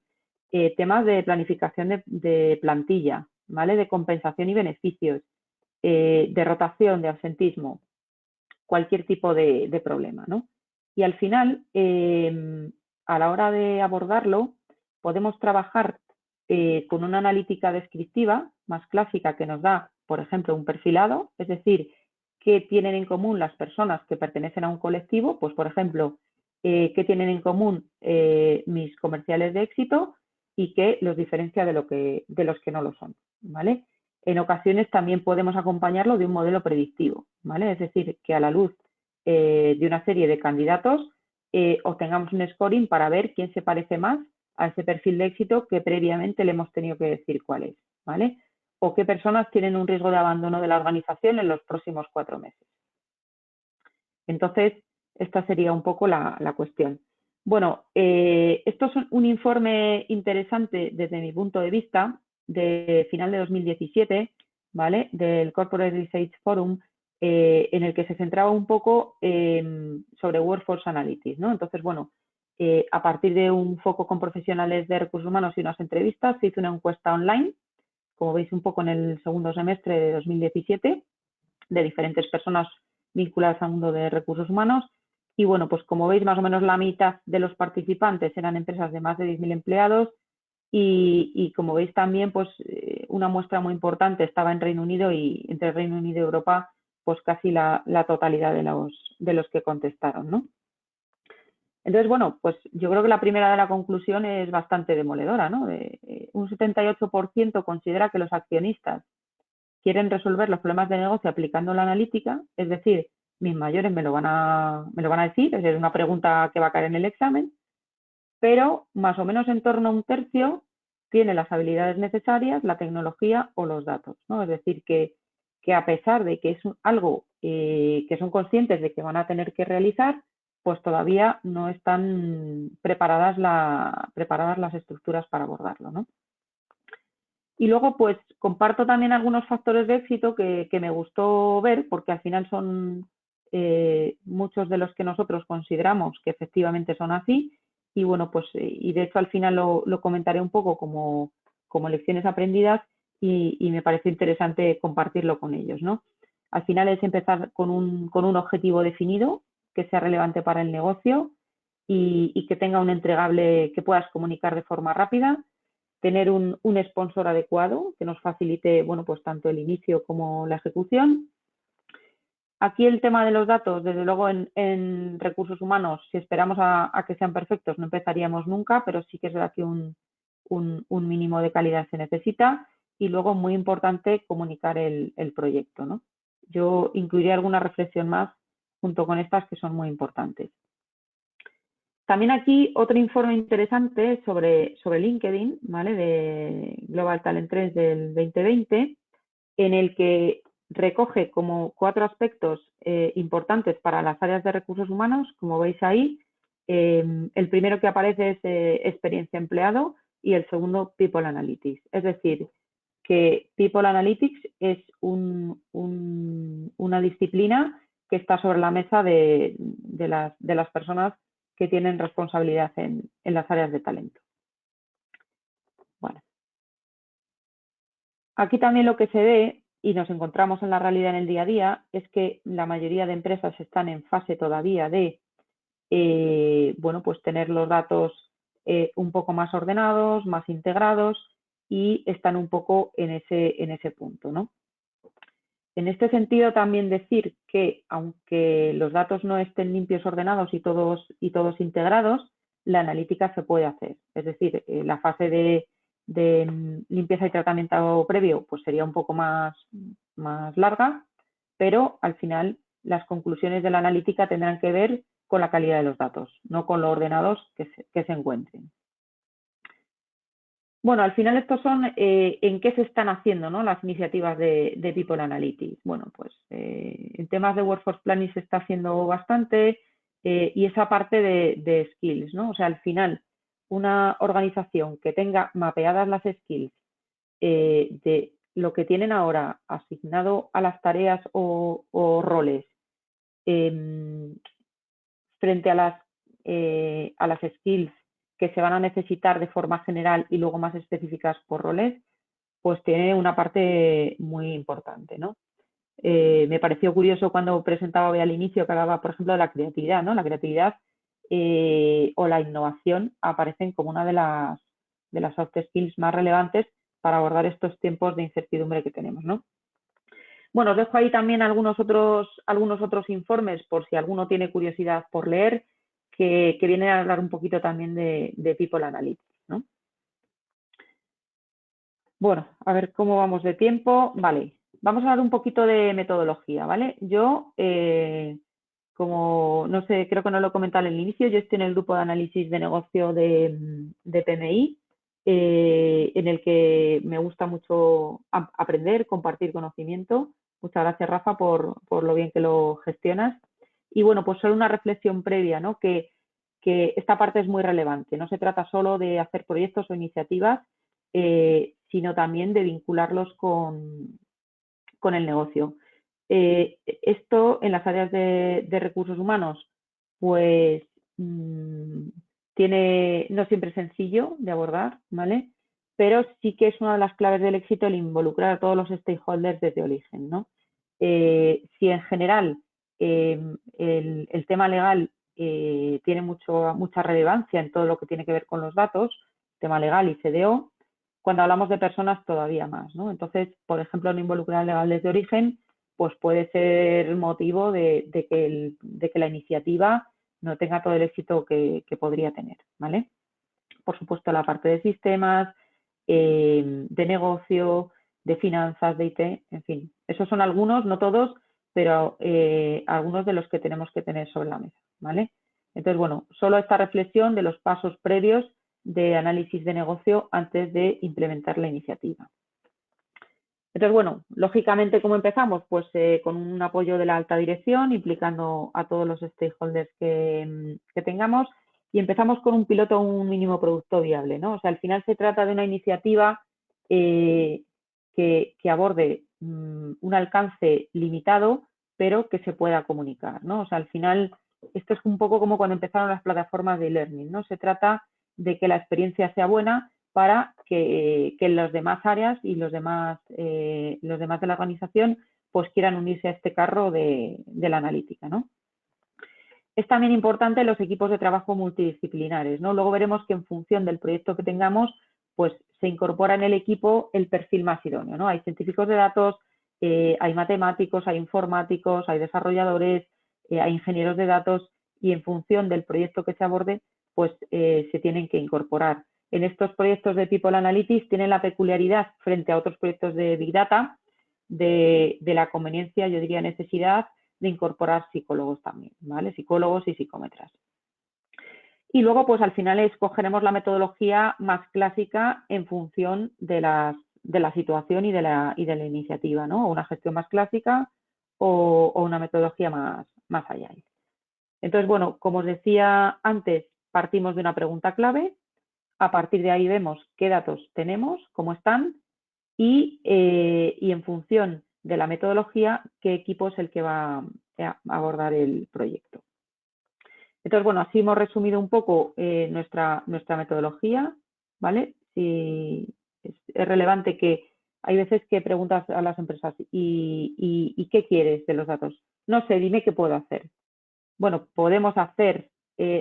temas de planificación de plantilla, ¿vale? De compensación y beneficios, de rotación, de absentismo, cualquier tipo de problema, ¿no? Y al final, a la hora de abordarlo, podemos trabajar con una analítica descriptiva más clásica que nos da, por ejemplo, un perfilado, es decir, qué tienen en común las personas que pertenecen a un colectivo, pues por ejemplo, qué tienen en común mis comerciales de éxito y qué los diferencia de los que no lo son, ¿vale? En ocasiones también podemos acompañarlo de un modelo predictivo, ¿vale? Es decir, que a la luz de una serie de candidatos obtengamos un scoring para ver quién se parece más a ese perfil de éxito que previamente le hemos tenido que decir cuál es, ¿vale? O qué personas tienen un riesgo de abandono de la organización en los próximos 4 meses. Entonces, esta sería un poco la cuestión. Bueno, esto es un informe interesante desde mi punto de vista, de final de 2017, ¿vale? Del Corporate Research Forum, en el que se centraba un poco sobre Workforce Analytics, ¿no? Entonces, bueno, a partir de un foco con profesionales de recursos humanos y unas entrevistas, se hizo una encuesta online, como veis un poco en el segundo semestre de 2017, de diferentes personas vinculadas al mundo de recursos humanos. Y bueno, pues como veis, más o menos la mitad de los participantes eran empresas de más de 10.000 empleados y como veis también, pues una muestra muy importante estaba en Reino Unido y entre Reino Unido y Europa, pues casi la totalidad de los que contestaron, ¿no? Entonces, bueno, pues yo creo que la primera de la conclusión es bastante demoledora, ¿no? Un 78% considera que los accionistas quieren resolver los problemas de negocio aplicando la analítica, es decir, mis mayores me lo van a decir, es una pregunta que va a caer en el examen, pero más o menos en torno a un tercio tiene las habilidades necesarias, la tecnología o los datos, ¿no? Es decir, que a pesar de que es algo que son conscientes de que van a tener que realizar, pues todavía no están preparadas las estructuras para abordarlo, ¿no? Y luego, pues, comparto también algunos factores de éxito que me gustó ver, porque al final son muchos de los que nosotros consideramos que efectivamente son así, y bueno, pues, y de hecho al final lo comentaré un poco como lecciones aprendidas y me parece interesante compartirlo con ellos, ¿no? Al final es empezar con un objetivo definido que sea relevante para el negocio y que tenga un entregable que puedas comunicar de forma rápida, tener un sponsor adecuado que nos facilite, bueno, pues tanto el inicio como la ejecución. Aquí el tema de los datos, desde luego en recursos humanos, si esperamos a que sean perfectos no empezaríamos nunca, pero sí que es verdad que un mínimo de calidad se necesita. Y luego, muy importante, comunicar el proyecto, ¿no? Yo incluiría alguna reflexión más junto con estas que son muy importantes. También aquí otro informe interesante sobre LinkedIn, ¿vale? De Global Talent Trends del 2020, en el que recoge como 4 aspectos importantes para las áreas de recursos humanos, como veis ahí. El primero que aparece es experiencia empleado y el segundo People Analytics. Es decir, que People Analytics es una disciplina que está sobre la mesa de las personas que tienen responsabilidad en las áreas de talento. Bueno. Aquí también lo que se ve, y nos encontramos en la realidad en el día a día, es que la mayoría de empresas están en fase todavía de bueno, pues tener los datos un poco más ordenados, más integrados, y están un poco en ese punto, ¿no? En este sentido, también decir que aunque los datos no estén limpios, ordenados y todos integrados, la analítica se puede hacer. Es decir, la fase de limpieza y tratamiento previo pues sería un poco más larga, pero al final las conclusiones de la analítica tendrán que ver con la calidad de los datos, no con lo ordenados que se encuentren. Bueno, al final estos son en qué se están haciendo, ¿no?, las iniciativas de People Analytics. Bueno, pues en temas de Workforce Planning se está haciendo bastante y esa parte de skills, ¿no? O sea, al final una organización que tenga mapeadas las skills de lo que tienen ahora asignado a las tareas o roles frente a las skills que se van a necesitar de forma general y luego más específicas por roles, pues tiene una parte muy importante, ¿no? Me pareció curioso cuando presentaba hoy al inicio que hablaba, por ejemplo, de la creatividad, ¿no? La creatividad o la innovación aparecen como una de las soft skills más relevantes para abordar estos tiempos de incertidumbre que tenemos, ¿no? Bueno, os dejo ahí también algunos otros informes por si alguno tiene curiosidad por leer, que vienen a hablar un poquito también de People Analytics, ¿no? Bueno, a ver cómo vamos de tiempo. Vale, vamos a hablar un poquito de metodología, ¿vale? Yo, como no sé, creo que no lo he comentado en el inicio, yo estoy en el grupo de análisis de negocio de PMI, en el que me gusta mucho aprender, compartir conocimiento. Muchas gracias, Rafa, por lo bien que lo gestionas. Y bueno, pues solo una reflexión previa, ¿no? Que esta parte es muy relevante. No se trata solo de hacer proyectos o iniciativas, sino también de vincularlos con el negocio. Esto en las áreas de recursos humanos, pues no siempre es sencillo de abordar, ¿vale? Pero sí que es una de las claves del éxito el involucrar a todos los stakeholders desde origen, ¿no? Si en general el tema legal tiene mucha relevancia en todo lo que tiene que ver con los datos, tema legal y CDO, cuando hablamos de personas todavía más, ¿no? Entonces, por ejemplo, no involucrar al legal desde origen, pues puede ser motivo de que la iniciativa no tenga todo el éxito que podría tener, ¿vale? Por supuesto, la parte de sistemas, de negocio, de finanzas, de IT, en fin. Esos son algunos, no todos, pero algunos de los que tenemos que tener sobre la mesa, ¿vale? Entonces, bueno, solo esta reflexión de los pasos previos de análisis de negocio antes de implementar la iniciativa. Entonces, bueno, lógicamente, ¿cómo empezamos? Pues con un apoyo de la alta dirección, implicando a todos los stakeholders que tengamos, y empezamos con un piloto, un mínimo producto viable, ¿no? O sea, al final se trata de una iniciativa que aborde un alcance limitado, pero que se pueda comunicar, ¿no? O sea, al final, esto es un poco como cuando empezaron las plataformas de e-learning, ¿no? Se trata de que la experiencia sea buena para que las demás áreas y los demás de la organización pues quieran unirse a este carro de la analítica, ¿no? Es también importante los equipos de trabajo multidisciplinares, ¿no? Luego veremos que en función del proyecto que tengamos, pues se incorpora en el equipo el perfil más idóneo, ¿no? Hay científicos de datos, hay matemáticos, hay informáticos, hay desarrolladores, hay ingenieros de datos y en función del proyecto que se aborde, pues se tienen que incorporar. En estos proyectos de People Analytics tienen la peculiaridad frente a otros proyectos de Big Data de la conveniencia, yo diría necesidad, de incorporar psicólogos también, ¿vale? Psicólogos y psicómetras. Y luego, pues al final escogeremos la metodología más clásica en función de la situación y de la iniciativa, ¿no? Una gestión más clásica o una metodología más allá. Entonces, bueno, como os decía antes, partimos de una pregunta clave. A partir de ahí vemos qué datos tenemos, cómo están y en función de la metodología, qué equipo es el que va a abordar el proyecto. Entonces, bueno, así hemos resumido un poco nuestra metodología, ¿vale? Si es relevante que hay veces que preguntas a las empresas, ¿y qué quieres de los datos? No sé, dime qué puedo hacer. Bueno, podemos hacer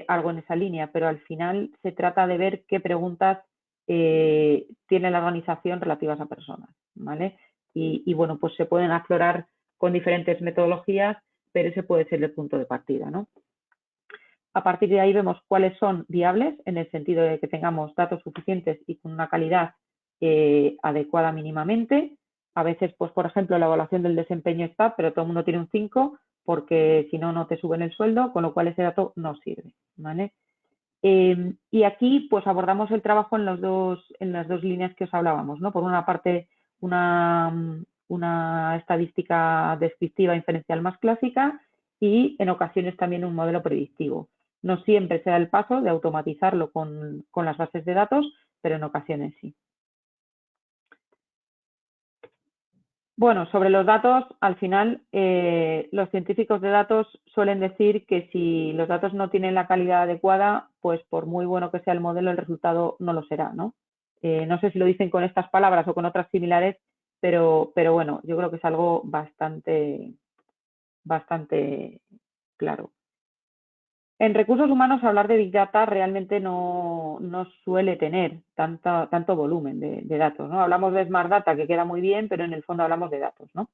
algo en esa línea, pero al final se trata de ver qué preguntas tiene la organización relativas a personas, ¿vale? Y bueno, pues se pueden aflorar con diferentes metodologías, pero ese puede ser el punto de partida, ¿no? A partir de ahí vemos cuáles son viables en el sentido de que tengamos datos suficientes y con una calidad adecuada mínimamente. A veces, pues por ejemplo, la evaluación del desempeño está, pero todo el mundo tiene un 5 porque si no, no te suben el sueldo, con lo cual ese dato no sirve, ¿vale? Y aquí pues abordamos el trabajo en las dos líneas que os hablábamos, ¿no? Por una parte, una estadística descriptiva inferencial más clásica y en ocasiones también un modelo predictivo. No siempre se da el paso de automatizarlo con las bases de datos, pero en ocasiones sí. Bueno, sobre los datos, al final los científicos de datos suelen decir que si los datos no tienen la calidad adecuada, pues por muy bueno que sea el modelo, el resultado no lo será, ¿no? No sé si lo dicen con estas palabras o con otras similares, pero bueno, yo creo que es algo bastante claro. En recursos humanos, hablar de Big Data realmente no suele tener tanto volumen de datos, ¿no? Hablamos de Smart Data, que queda muy bien, pero en el fondo hablamos de datos, ¿no?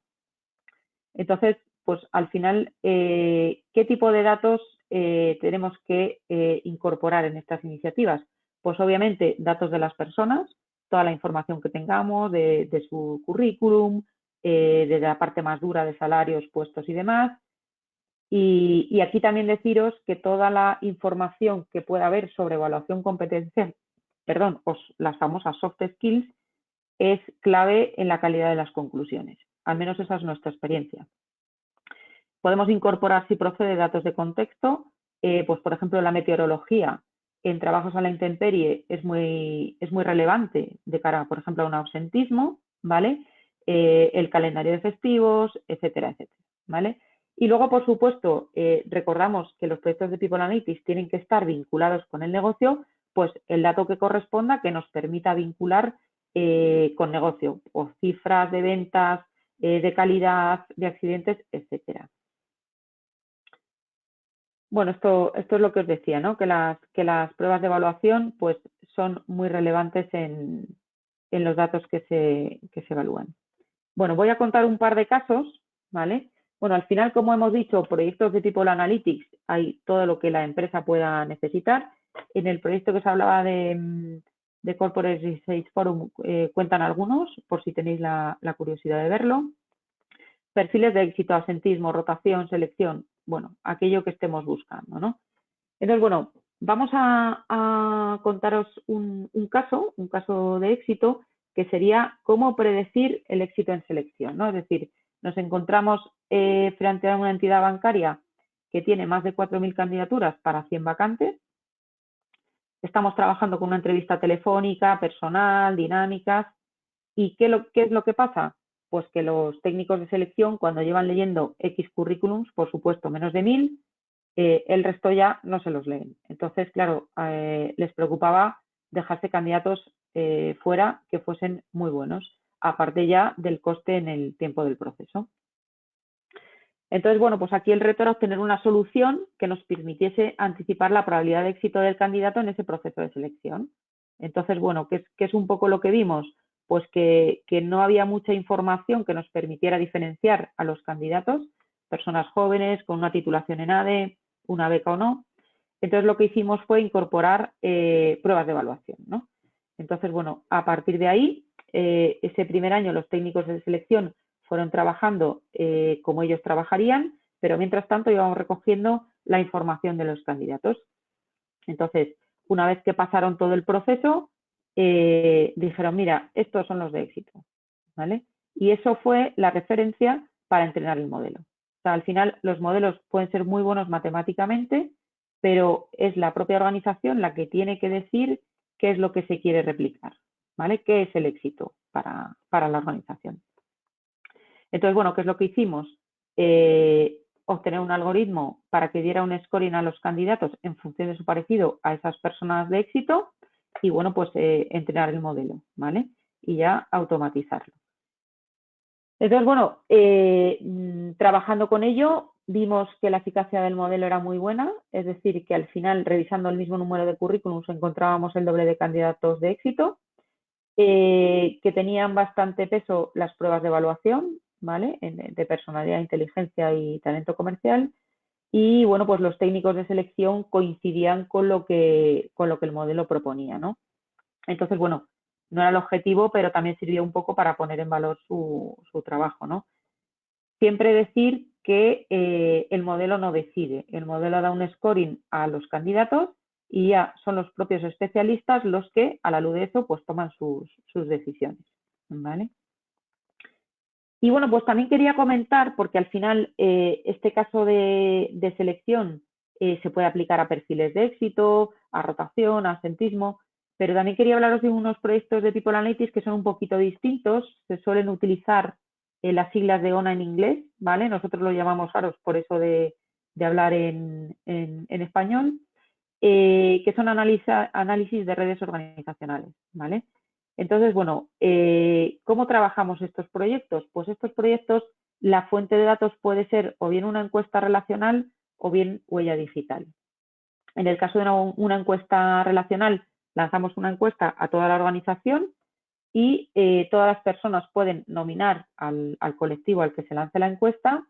Entonces, pues al final, ¿qué tipo de datos tenemos que incorporar en estas iniciativas? Pues obviamente datos de las personas, toda la información que tengamos de su currículum, de la parte más dura de salarios, puestos y demás. Y aquí también deciros que toda la información que pueda haber sobre evaluación competencial, las famosas soft skills, es clave en la calidad de las conclusiones. Al menos esa es nuestra experiencia. Podemos incorporar, si procede, datos de contexto, pues por ejemplo la meteorología en trabajos a la intemperie es muy relevante de cara, por ejemplo, a un ausentismo, ¿vale? El calendario de festivos, etcétera, etcétera, ¿vale? Y luego, por supuesto, recordamos que los proyectos de People Analytics tienen que estar vinculados con el negocio, pues el dato que corresponda que nos permita vincular con negocio, o cifras de ventas, de calidad, de accidentes, etcétera. Bueno, esto es lo que os decía, ¿no? Que las pruebas de evaluación pues son muy relevantes en los datos que se evalúan. Bueno, voy a contar un par de casos, ¿vale? Bueno, al final, como hemos dicho, proyectos de tipo Analytics hay todo lo que la empresa pueda necesitar. En el proyecto que os hablaba de Corporate Research Forum cuentan algunos, por si tenéis la curiosidad de verlo. Perfiles de éxito, asentismo, rotación, selección, bueno, aquello que estemos buscando, ¿no? Entonces, bueno, vamos a contaros un caso de éxito que sería cómo predecir el éxito en selección, ¿no? Es decir, nos encontramos frente a una entidad bancaria que tiene más de 4.000 candidaturas para 100 vacantes. Estamos trabajando con una entrevista telefónica, personal, dinámicas. ¿Y qué es lo que pasa? pues que los técnicos de selección, cuando llevan leyendo X currículums, por supuesto menos de 1000, el resto ya no se los leen. Entonces, claro, les preocupaba dejarse candidatos fuera que fuesen muy buenos, aparte ya del coste en el tiempo del proceso. Entonces, bueno, pues aquí el reto era obtener una solución que nos permitiese anticipar la probabilidad de éxito del candidato en ese proceso de selección. Entonces, bueno, ¿qué es un poco lo que vimos? Pues que no había mucha información que nos permitiera diferenciar a los candidatos, personas jóvenes con una titulación en ADE, una beca o no. Entonces, lo que hicimos fue incorporar pruebas de evaluación, ¿no? Entonces, bueno, a partir de ahí, ese primer año los técnicos de selección fueron trabajando como ellos trabajarían, pero mientras tanto íbamos recogiendo la información de los candidatos. Entonces, una vez que pasaron todo el proceso, dijeron, mira, estos son los de éxito, ¿vale? Y eso fue la referencia para entrenar el modelo. O sea, al final los modelos pueden ser muy buenos matemáticamente, pero es la propia organización la que tiene que decir qué es lo que se quiere replicar, ¿vale? ¿Qué es el éxito para la organización? Entonces, bueno, ¿qué es lo que hicimos? Obtener un algoritmo para que diera un scoring a los candidatos en función de su parecido a esas personas de éxito y, bueno, pues entrenar el modelo, ¿vale? Y ya automatizarlo. Entonces, bueno, trabajando con ello, vimos que la eficacia del modelo era muy buena, es decir, que al final, revisando el mismo número de currículums, encontrábamos el doble de candidatos de éxito, que tenían bastante peso las pruebas de evaluación, ¿vale? De personalidad, inteligencia y talento comercial. Y, bueno, pues los técnicos de selección coincidían con lo que el modelo proponía, ¿no? Entonces, bueno, no era el objetivo, pero también sirvió un poco para poner en valor su trabajo, ¿no? Siempre decir que el modelo no decide, el modelo da un scoring a los candidatos y ya son los propios especialistas los que, a la luz de eso, pues toman sus decisiones, ¿vale? Y bueno, pues también quería comentar, porque al final este caso de selección se puede aplicar a perfiles de éxito, a rotación, a asentismo, pero también quería hablaros de unos proyectos de People Analytics que son un poquito distintos. Se suelen utilizar las siglas de ONA en inglés, ¿vale? Nosotros lo llamamos AROS, por eso de hablar en español, que son análisis de redes organizacionales, ¿vale? Entonces, bueno, ¿cómo trabajamos estos proyectos? Pues estos proyectos, la fuente de datos puede ser o bien una encuesta relacional o bien huella digital. En el caso de una encuesta relacional, lanzamos una encuesta a toda la organización y todas las personas pueden nominar al colectivo al que se lance la encuesta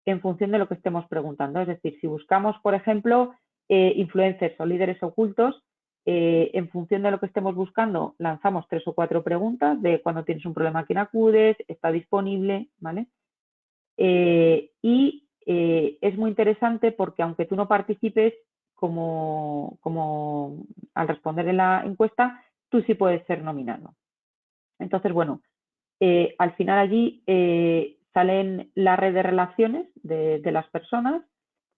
en función de lo que estemos preguntando. Es decir, si buscamos, por ejemplo, influencers o líderes ocultos, en función de lo que estemos buscando, lanzamos 3 o 4 preguntas de cuándo tienes un problema, a quién acudes, está disponible, ¿vale? Y es muy interesante porque aunque tú no participes como al responder en la encuesta, tú sí puedes ser nominado. Entonces, bueno, al final allí salen la red de relaciones de las personas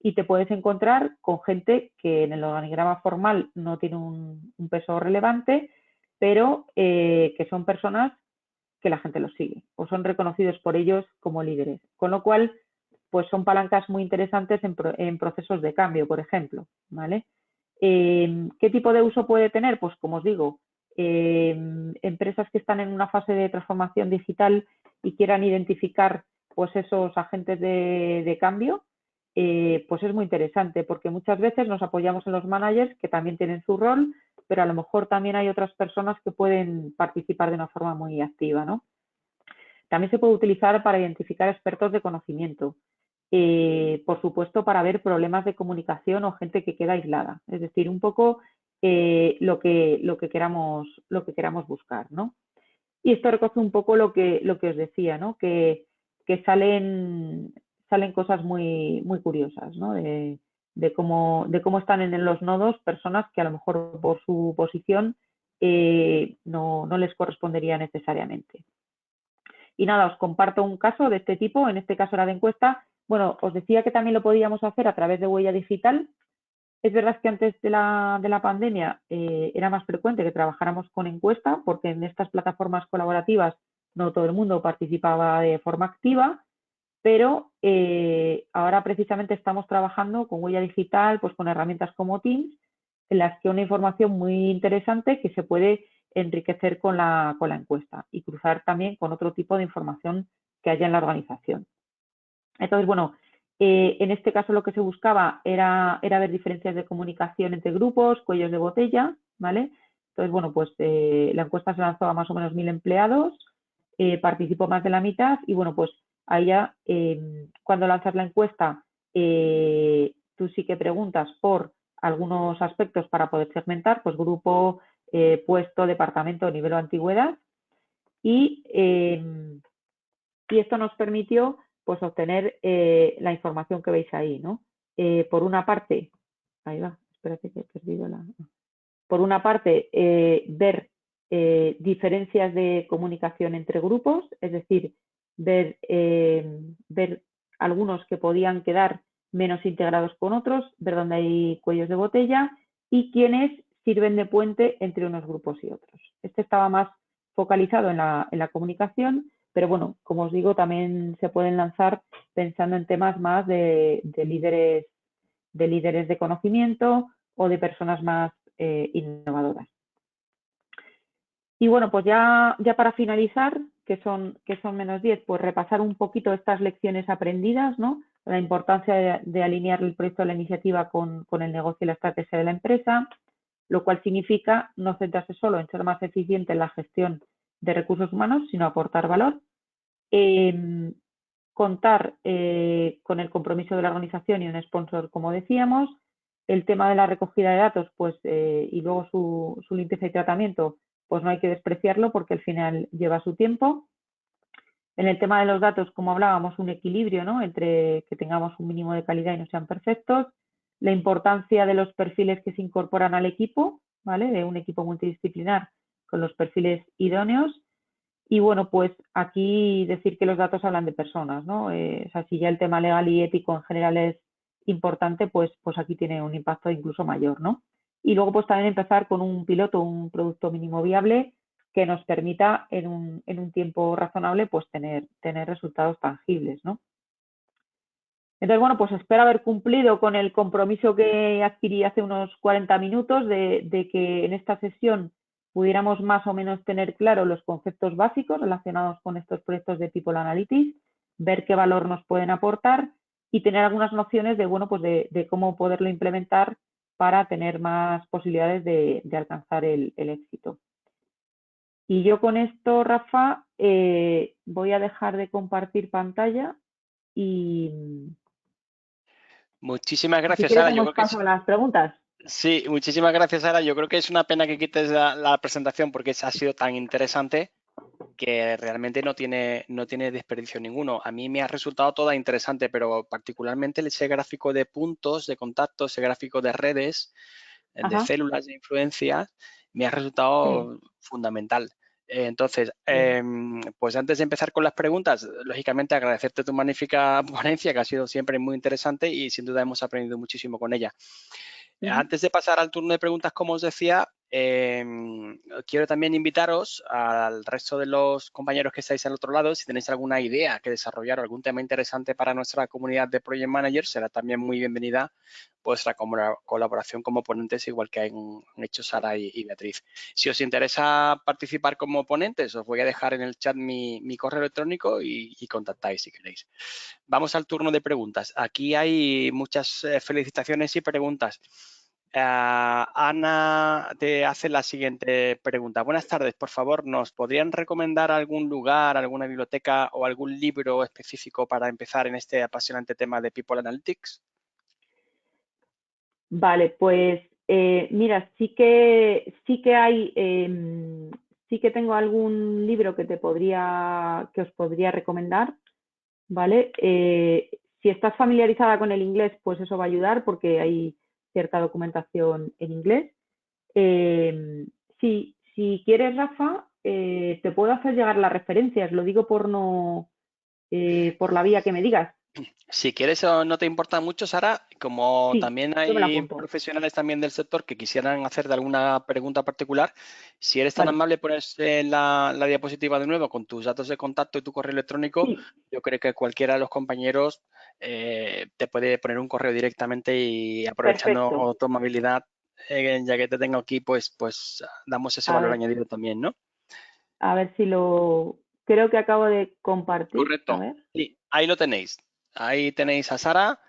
y te puedes encontrar con gente que en el organigrama formal no tiene un peso relevante, pero que son personas que la gente los sigue o son reconocidos por ellos como líderes. Con lo cual, pues son palancas muy interesantes en procesos de cambio, por ejemplo, ¿vale? ¿Qué tipo de uso puede tener? Pues como os digo, empresas que están en una fase de transformación digital y quieran identificar pues esos agentes de cambio, pues es muy interesante porque muchas veces nos apoyamos en los managers que también tienen su rol, pero a lo mejor también hay otras personas que pueden participar de una forma muy activa, ¿no? También se puede utilizar para identificar expertos de conocimiento, por supuesto para ver problemas de comunicación o gente que queda aislada, es decir, un poco lo que queramos buscar, ¿no? Y esto recoge un poco lo que os decía, ¿no? Que salen cosas muy curiosas, ¿no? De cómo están en los nodos personas que a lo mejor por su posición no les correspondería necesariamente. Y nada, os comparto un caso de este tipo, en este caso era de encuesta. Bueno, os decía que también lo podíamos hacer a través de huella digital. Es verdad que antes de la pandemia era más frecuente que trabajáramos con encuesta, porque en estas plataformas colaborativas no todo el mundo participaba de forma activa, pero ahora precisamente estamos trabajando con huella digital, pues con herramientas como Teams, en las que una información muy interesante que se puede enriquecer con la encuesta y cruzar también con otro tipo de información que haya en la organización. Entonces, bueno, en este caso lo que se buscaba era ver diferencias de comunicación entre grupos, cuellos de botella, ¿vale? Entonces, bueno, pues la encuesta se lanzó a más o menos 1000 empleados, participó más de la mitad y, bueno, pues ahí ya, cuando lanzas la encuesta, tú sí que preguntas por algunos aspectos para poder segmentar, pues grupo, puesto, departamento, nivel o antigüedad. Y esto nos permitió pues obtener la información que veis ahí, ¿no? Por una parte, ahí va, espérate que he perdido la... Por una parte, ver diferencias de comunicación entre grupos, es decir, ver algunos que podían quedar menos integrados con otros, ver dónde hay cuellos de botella y quiénes sirven de puente entre unos grupos y otros. Este estaba más focalizado en la comunicación, pero bueno, como os digo, también se pueden lanzar pensando en temas más de líderes de conocimiento o de personas más innovadoras. Y bueno, pues ya para finalizar, que son menos 10, pues repasar un poquito estas lecciones aprendidas, ¿no? La importancia de alinear el proyecto de la iniciativa con el negocio y la estrategia de la empresa, lo cual significa no centrarse solo en ser más eficiente en la gestión de recursos humanos, sino aportar valor. Contar con el compromiso de la organización y un sponsor, como decíamos. El tema de la recogida de datos, pues, y luego su limpieza y tratamiento, pues no hay que despreciarlo porque al final lleva su tiempo. En el tema de los datos, como hablábamos, un equilibrio, ¿no? Entre que tengamos un mínimo de calidad y no sean perfectos. La importancia de los perfiles que se incorporan al equipo, ¿vale? De un equipo multidisciplinar con los perfiles idóneos. Y bueno, pues aquí decir que los datos hablan de personas, ¿no? O sea, si ya el tema legal y ético en general es importante, pues aquí tiene un impacto incluso mayor, ¿no? Y luego pues también empezar con un piloto, un producto mínimo viable que nos permita en un tiempo razonable pues tener resultados tangibles, ¿no? Entonces, bueno, pues espero haber cumplido con el compromiso que adquirí hace unos 40 minutos de que en esta sesión pudiéramos más o menos tener claro los conceptos básicos relacionados con estos proyectos de People Analytics, ver qué valor nos pueden aportar y tener algunas nociones de, bueno, pues de cómo poderlo implementar para tener más posibilidades de alcanzar el éxito. Y yo con esto, Rafa, voy a dejar de compartir pantalla y... Muchísimas Si gracias, quieres, Sara. Yo damos creo que paso a las preguntas. sí, muchísimas gracias, Sara. Yo creo que es una pena que quites la presentación porque ha sido tan interesante que realmente no tiene desperdicio ninguno. A mí me ha resultado toda interesante, pero particularmente ese gráfico de puntos de contacto, ese gráfico de redes, de Ajá. células de influencia, me ha Sí, resultado fundamental. Entonces, pues antes de empezar con las preguntas, lógicamente agradecerte tu magnífica ponencia, que ha sido siempre muy interesante y sin duda hemos aprendido muchísimo con ella. Antes de pasar al turno de preguntas, como os decía, quiero también invitaros al resto de los compañeros que estáis al otro lado, si tenéis alguna idea que desarrollar o algún tema interesante para nuestra comunidad de Project Managers, será también muy bienvenida vuestra colaboración como ponentes, igual que han hecho Sara y Beatriz. Si os interesa participar como ponentes, os voy a dejar en el chat mi correo electrónico y contactáis si queréis. Vamos al turno de preguntas. Aquí hay muchas felicitaciones y preguntas. Ana te hace la siguiente pregunta. Buenas tardes, por favor, ¿nos podrían recomendar algún lugar, alguna biblioteca o algún libro específico para empezar en este apasionante tema de People Analytics? Vale, pues mira, sí que hay, sí que tengo algún libro que os podría recomendar, ¿vale? Si estás familiarizada con el inglés, pues eso va a ayudar porque hay cierta documentación en inglés. Si quieres, Rafa, te puedo hacer llegar las referencias, lo digo por la vía que me digas. Si quieres o no te importa mucho, Sara, como Sí, también yo me la hay apunto. profesionales también del sector que quisieran hacerte alguna pregunta particular, si eres tan Vale, amable, pones la diapositiva de nuevo con tus datos de contacto y tu correo electrónico. sí, Yo creo que cualquiera de los compañeros te puede poner un correo directamente y perfecto. aprovechando tu amabilidad, ya que te tengo aquí, pues damos ese valor A añadido también, ¿no? ver si lo... Creo que acabo de compartir. A Correcto. ver. Sí, ahí lo tenéis. Ahí tenéis a Sara.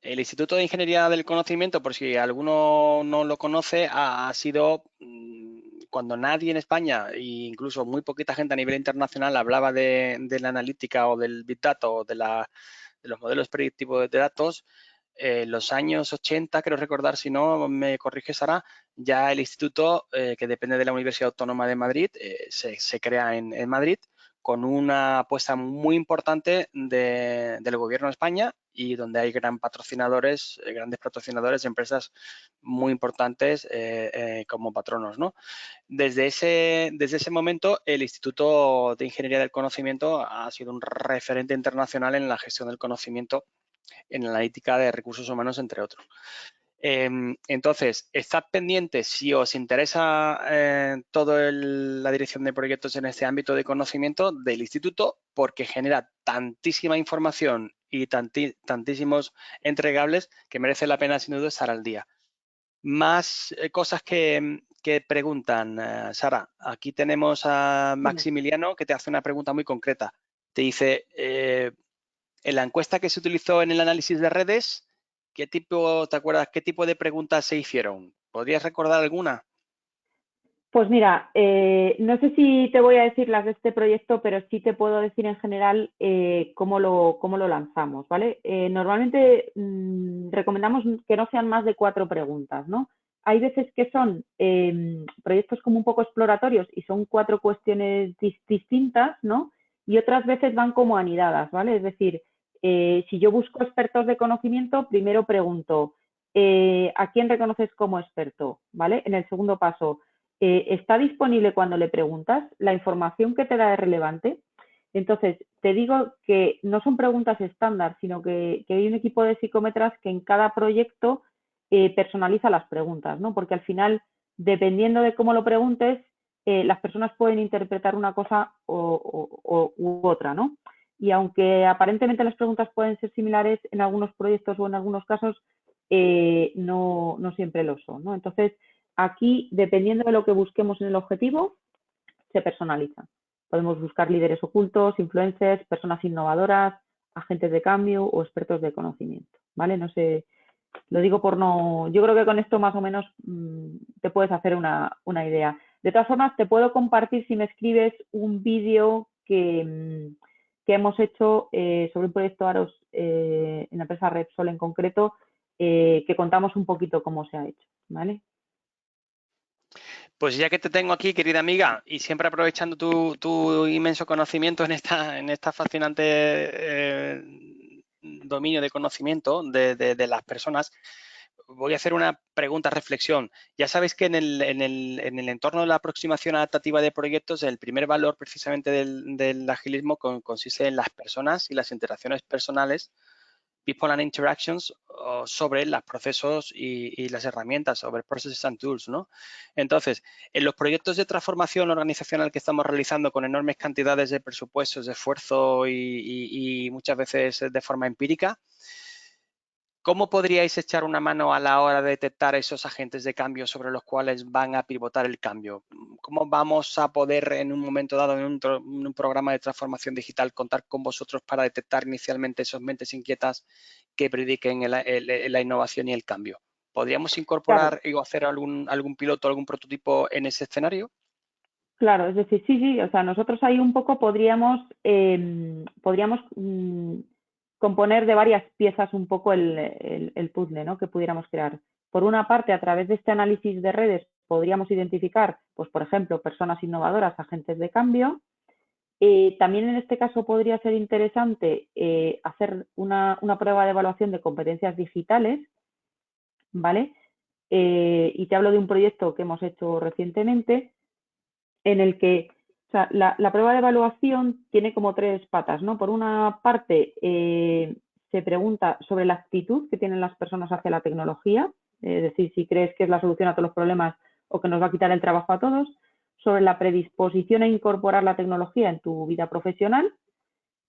El Instituto de Ingeniería del Conocimiento, por si alguno no lo conoce, ha sido cuando nadie en España, e incluso muy poquita gente a nivel internacional, hablaba de la analítica o del Big Data o de los modelos predictivos de datos. Los años 80, creo recordar, si no me corrige Sara, ya el instituto, que depende de la Universidad Autónoma de Madrid, se crea en Madrid con una apuesta muy importante del gobierno de España y donde hay grandes patrocinadores, empresas muy importantes como patronos, ¿no? Desde ese momento, el Instituto de Ingeniería del Conocimiento ha sido un referente internacional en la gestión del conocimiento en la analítica de recursos humanos, entre otros. Entonces, estad pendientes si os interesa toda la dirección de proyectos en este ámbito de conocimiento del instituto, porque genera tantísima información y tantísimos entregables que merece la pena sin duda estar al día. Más cosas que preguntan, Sara. Aquí tenemos a Dime. Maximiliano que te hace una pregunta muy concreta. Te dice, en la encuesta que se utilizó en el análisis de redes, ¿te acuerdas qué tipo de preguntas se hicieron? ¿Podrías recordar alguna? Pues mira, no sé si te voy a decir las de este proyecto, pero sí te puedo decir en general cómo lo lanzamos, ¿vale? Normalmente recomendamos que no sean más de 4 preguntas, ¿no? Hay veces que son proyectos como un poco exploratorios y son 4 cuestiones distintas, ¿no? Y otras veces van como anidadas, ¿vale? Es decir, si yo busco expertos de conocimiento, primero pregunto, ¿a quién reconoces como experto? ¿Vale? En el segundo paso, ¿está disponible cuando le preguntas? ¿La información que te da es relevante? Entonces, te digo que no son preguntas estándar, sino que hay un equipo de psicómetras que en cada proyecto personaliza las preguntas, ¿no? Porque al final, dependiendo de cómo lo preguntes, las personas pueden interpretar una cosa u otra, ¿no? Y aunque aparentemente las preguntas pueden ser similares en algunos proyectos o en algunos casos, no siempre lo son, ¿no? Entonces, aquí, dependiendo de lo que busquemos en el objetivo, se personaliza. Podemos buscar líderes ocultos, influencers, personas innovadoras, agentes de cambio o expertos de conocimiento, ¿vale? No sé, lo digo por no... Yo creo que con esto más o menos te puedes hacer una idea. De todas formas, te puedo compartir si me escribes un vídeo que hemos hecho sobre un proyecto AROS en la empresa Repsol en concreto, que contamos un poquito cómo se ha hecho, ¿vale? Pues ya que te tengo aquí, querida amiga, y siempre aprovechando tu inmenso conocimiento en esta fascinante dominio de conocimiento de las personas, voy a hacer una pregunta, reflexión. Ya sabéis que en el entorno de la aproximación adaptativa de proyectos, el primer valor precisamente del agilismo consiste en las personas y las interacciones personales, People and Interactions, sobre los procesos y las herramientas, sobre Processes and Tools, ¿no? Entonces, en los proyectos de transformación organizacional que estamos realizando con enormes cantidades de presupuestos, de esfuerzo y muchas veces de forma empírica, ¿cómo podríais echar una mano a la hora de detectar esos agentes de cambio sobre los cuales van a pivotar el cambio? ¿Cómo vamos a poder en un momento dado en un programa de transformación digital contar con vosotros para detectar inicialmente esas mentes inquietas que prediquen la innovación y el cambio? ¿Podríamos Claro, incorporar o hacer algún piloto, algún prototipo en ese escenario? claro, es decir, sí, o sea, nosotros ahí un poco podríamos componer de varias piezas un poco el puzzle, ¿no? Que pudiéramos crear. Por una parte, a través de este análisis de redes podríamos identificar, pues, por ejemplo, personas innovadoras, agentes de cambio. También en este caso podría ser interesante hacer una prueba de evaluación de competencias digitales, ¿vale? Y te hablo de un proyecto que hemos hecho recientemente en el que o sea, la prueba de evaluación tiene como 3 patas, ¿no? Por una parte, se pregunta sobre la actitud que tienen las personas hacia la tecnología, es decir, si crees que es la solución a todos los problemas o que nos va a quitar el trabajo a todos, sobre la predisposición a incorporar la tecnología en tu vida profesional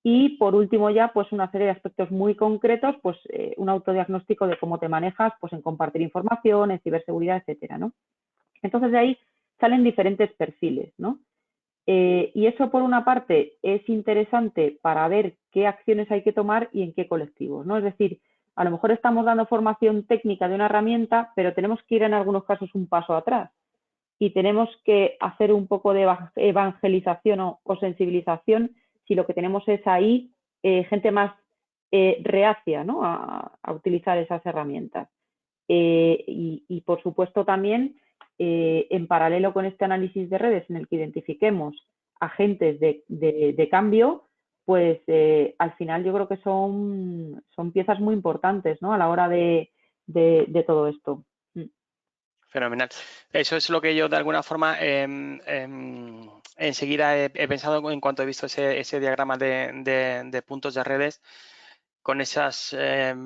y, por último, ya pues una serie de aspectos muy concretos, pues un autodiagnóstico de cómo te manejas pues en compartir información, en ciberseguridad, etcétera, ¿no? Entonces, de ahí salen diferentes perfiles, ¿no? Y eso, por una parte, es interesante para ver qué acciones hay que tomar y en qué colectivos, ¿no? Es decir, a lo mejor estamos dando formación técnica de una herramienta, pero tenemos que ir en algunos casos un paso atrás y tenemos que hacer un poco de evangelización o sensibilización si lo que tenemos es ahí gente más reacia, ¿no? a utilizar esas herramientas. Y, por supuesto, también en paralelo con este análisis de redes en el que identifiquemos agentes de cambio, pues al final yo creo que son piezas muy importantes, ¿no? A la hora de todo esto. Fenomenal. Eso es lo que yo de alguna forma enseguida he pensado en cuanto he visto ese diagrama de puntos de redes con esas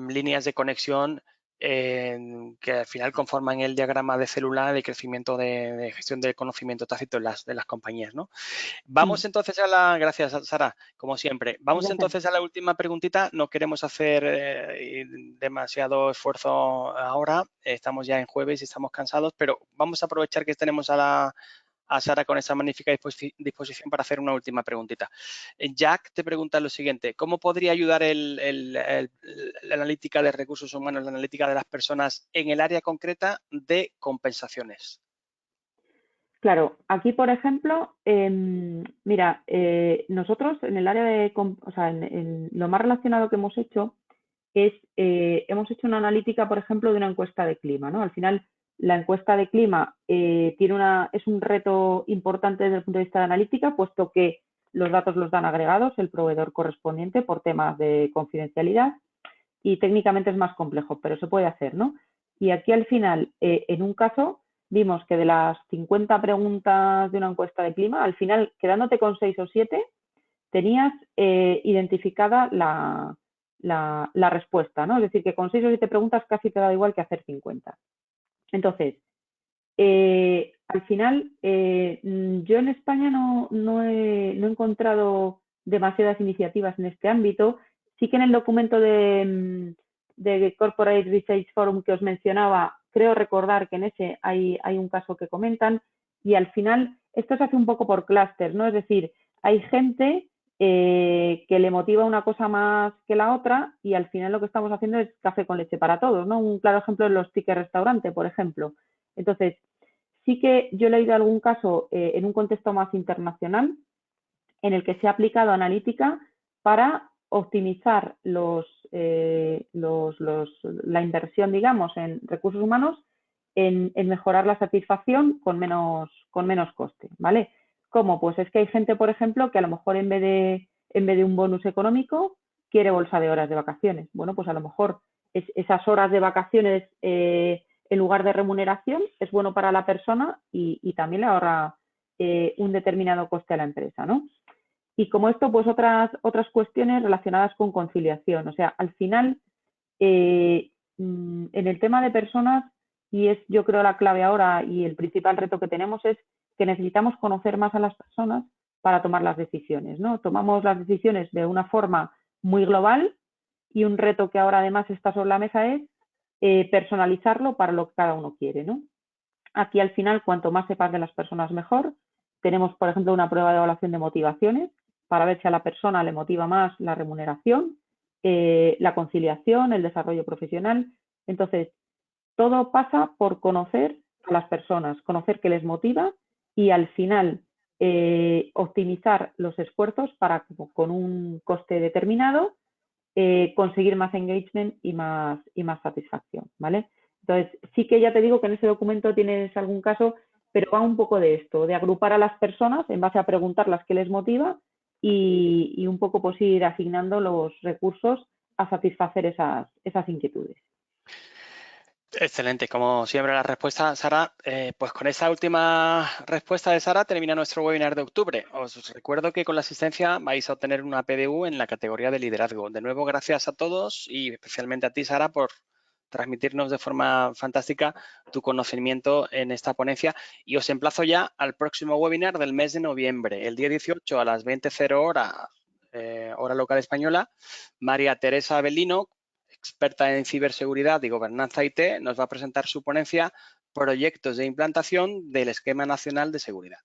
líneas de conexión que al final conforman el diagrama de célula de crecimiento de gestión del conocimiento tácito de las compañías, ¿no? Vamos entonces gracias Sara, como siempre, vamos Gracias. entonces a la última preguntita. No queremos hacer demasiado esfuerzo ahora, estamos ya en jueves y estamos cansados, pero vamos a aprovechar que tenemos a Sara con esa magnífica disposición para hacer una última preguntita. Jack te pregunta lo siguiente: ¿cómo podría ayudar la analítica de recursos humanos, la analítica de las personas en el área concreta de compensaciones? Claro, aquí, por ejemplo, mira, nosotros en el área de, o sea, en lo más relacionado que hemos hecho es, hemos hecho una analítica, por ejemplo, de una encuesta de clima, ¿no? Al final, la encuesta de clima es un reto importante desde el punto de vista de analítica, puesto que los datos los dan agregados el proveedor correspondiente por temas de confidencialidad y técnicamente es más complejo, pero se puede hacer, ¿no? Y aquí al final, en un caso, vimos que de las 50 preguntas de una encuesta de clima, al final, quedándote con 6 o 7, tenías identificada la respuesta, ¿no? Es decir, que con 6 o 7 preguntas casi te da igual que hacer 50. Entonces, al final, yo en España no he encontrado demasiadas iniciativas en este ámbito. Sí que en el documento de Corporate Research Forum que os mencionaba, creo recordar que en ese hay un caso que comentan, y al final esto se hace un poco por clúster, ¿no? Es decir, hay gente que le motiva una cosa más que la otra y al final lo que estamos haciendo es café con leche para todos, ¿no? Un claro ejemplo es los tickets restaurante, por ejemplo. Entonces, sí que yo he leído algún caso en un contexto más internacional en el que se ha aplicado analítica para optimizar la inversión, digamos, en recursos humanos, en mejorar la satisfacción con menos coste, ¿vale? ¿Cómo? Pues es que hay gente, por ejemplo, que a lo mejor en vez de un bonus económico quiere bolsa de horas de vacaciones. Bueno, pues a lo mejor esas horas de vacaciones en lugar de remuneración es bueno para la persona y también le ahorra un determinado coste a la empresa, ¿no? Y como esto, pues otras cuestiones relacionadas con conciliación. O sea, al final, en el tema de personas, y es yo creo la clave ahora y el principal reto que tenemos es que necesitamos conocer más a las personas para tomar las decisiones, ¿no? Tomamos las decisiones de una forma muy global y un reto que ahora además está sobre la mesa es personalizarlo para lo que cada uno quiere, ¿no? Aquí al final, cuanto más sepas de las personas, mejor. Tenemos, por ejemplo, una prueba de evaluación de motivaciones para ver si a la persona le motiva más la remuneración, la conciliación, el desarrollo profesional. Entonces, todo pasa por conocer a las personas, conocer qué les motiva y al final optimizar los esfuerzos para, con un coste determinado, conseguir más engagement y más satisfacción, ¿vale? Entonces, sí que ya te digo que en ese documento tienes algún caso, pero va un poco de esto, de agrupar a las personas en base a preguntarlas qué les motiva y un poco pues ir asignando los recursos a satisfacer esas inquietudes. Excelente, como siempre la respuesta, Sara. Pues con esta última respuesta de Sara termina nuestro webinar de octubre. Os recuerdo que con la asistencia vais a obtener una PDU en la categoría de liderazgo. De nuevo, gracias a todos y especialmente a ti, Sara, por transmitirnos de forma fantástica tu conocimiento en esta ponencia. Y os emplazo ya al próximo webinar del mes de noviembre, el día 18 a las 20:00 hora local española. María Teresa Avelino, experta en ciberseguridad y gobernanza IT, nos va a presentar su ponencia Proyectos de implantación del Esquema Nacional de Seguridad.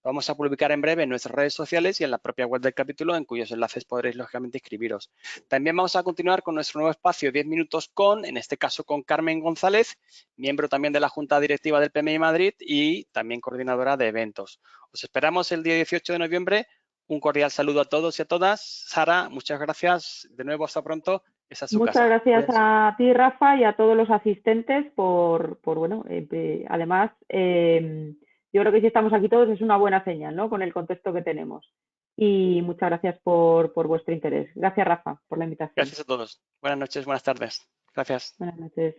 Lo vamos a publicar en breve en nuestras redes sociales y en la propia web del capítulo, en cuyos enlaces podréis, lógicamente, inscribiros. También vamos a continuar con nuestro nuevo espacio 10 minutos con, en este caso, con Carmen González, miembro también de la Junta Directiva del PMI Madrid y también coordinadora de eventos. Os esperamos el día 18 de noviembre. Un cordial saludo a todos y a todas. Sara, muchas gracias. De nuevo, hasta pronto. Esa es su Muchas casa. gracias Cuídense. a ti, Rafa, y a todos los asistentes bueno, además, yo creo que si estamos aquí todos es una buena señal, ¿no? Con el contexto que tenemos. Y muchas gracias por vuestro interés. Gracias, Rafa, por la invitación. Gracias a todos. Buenas noches, buenas tardes. Gracias. Buenas noches.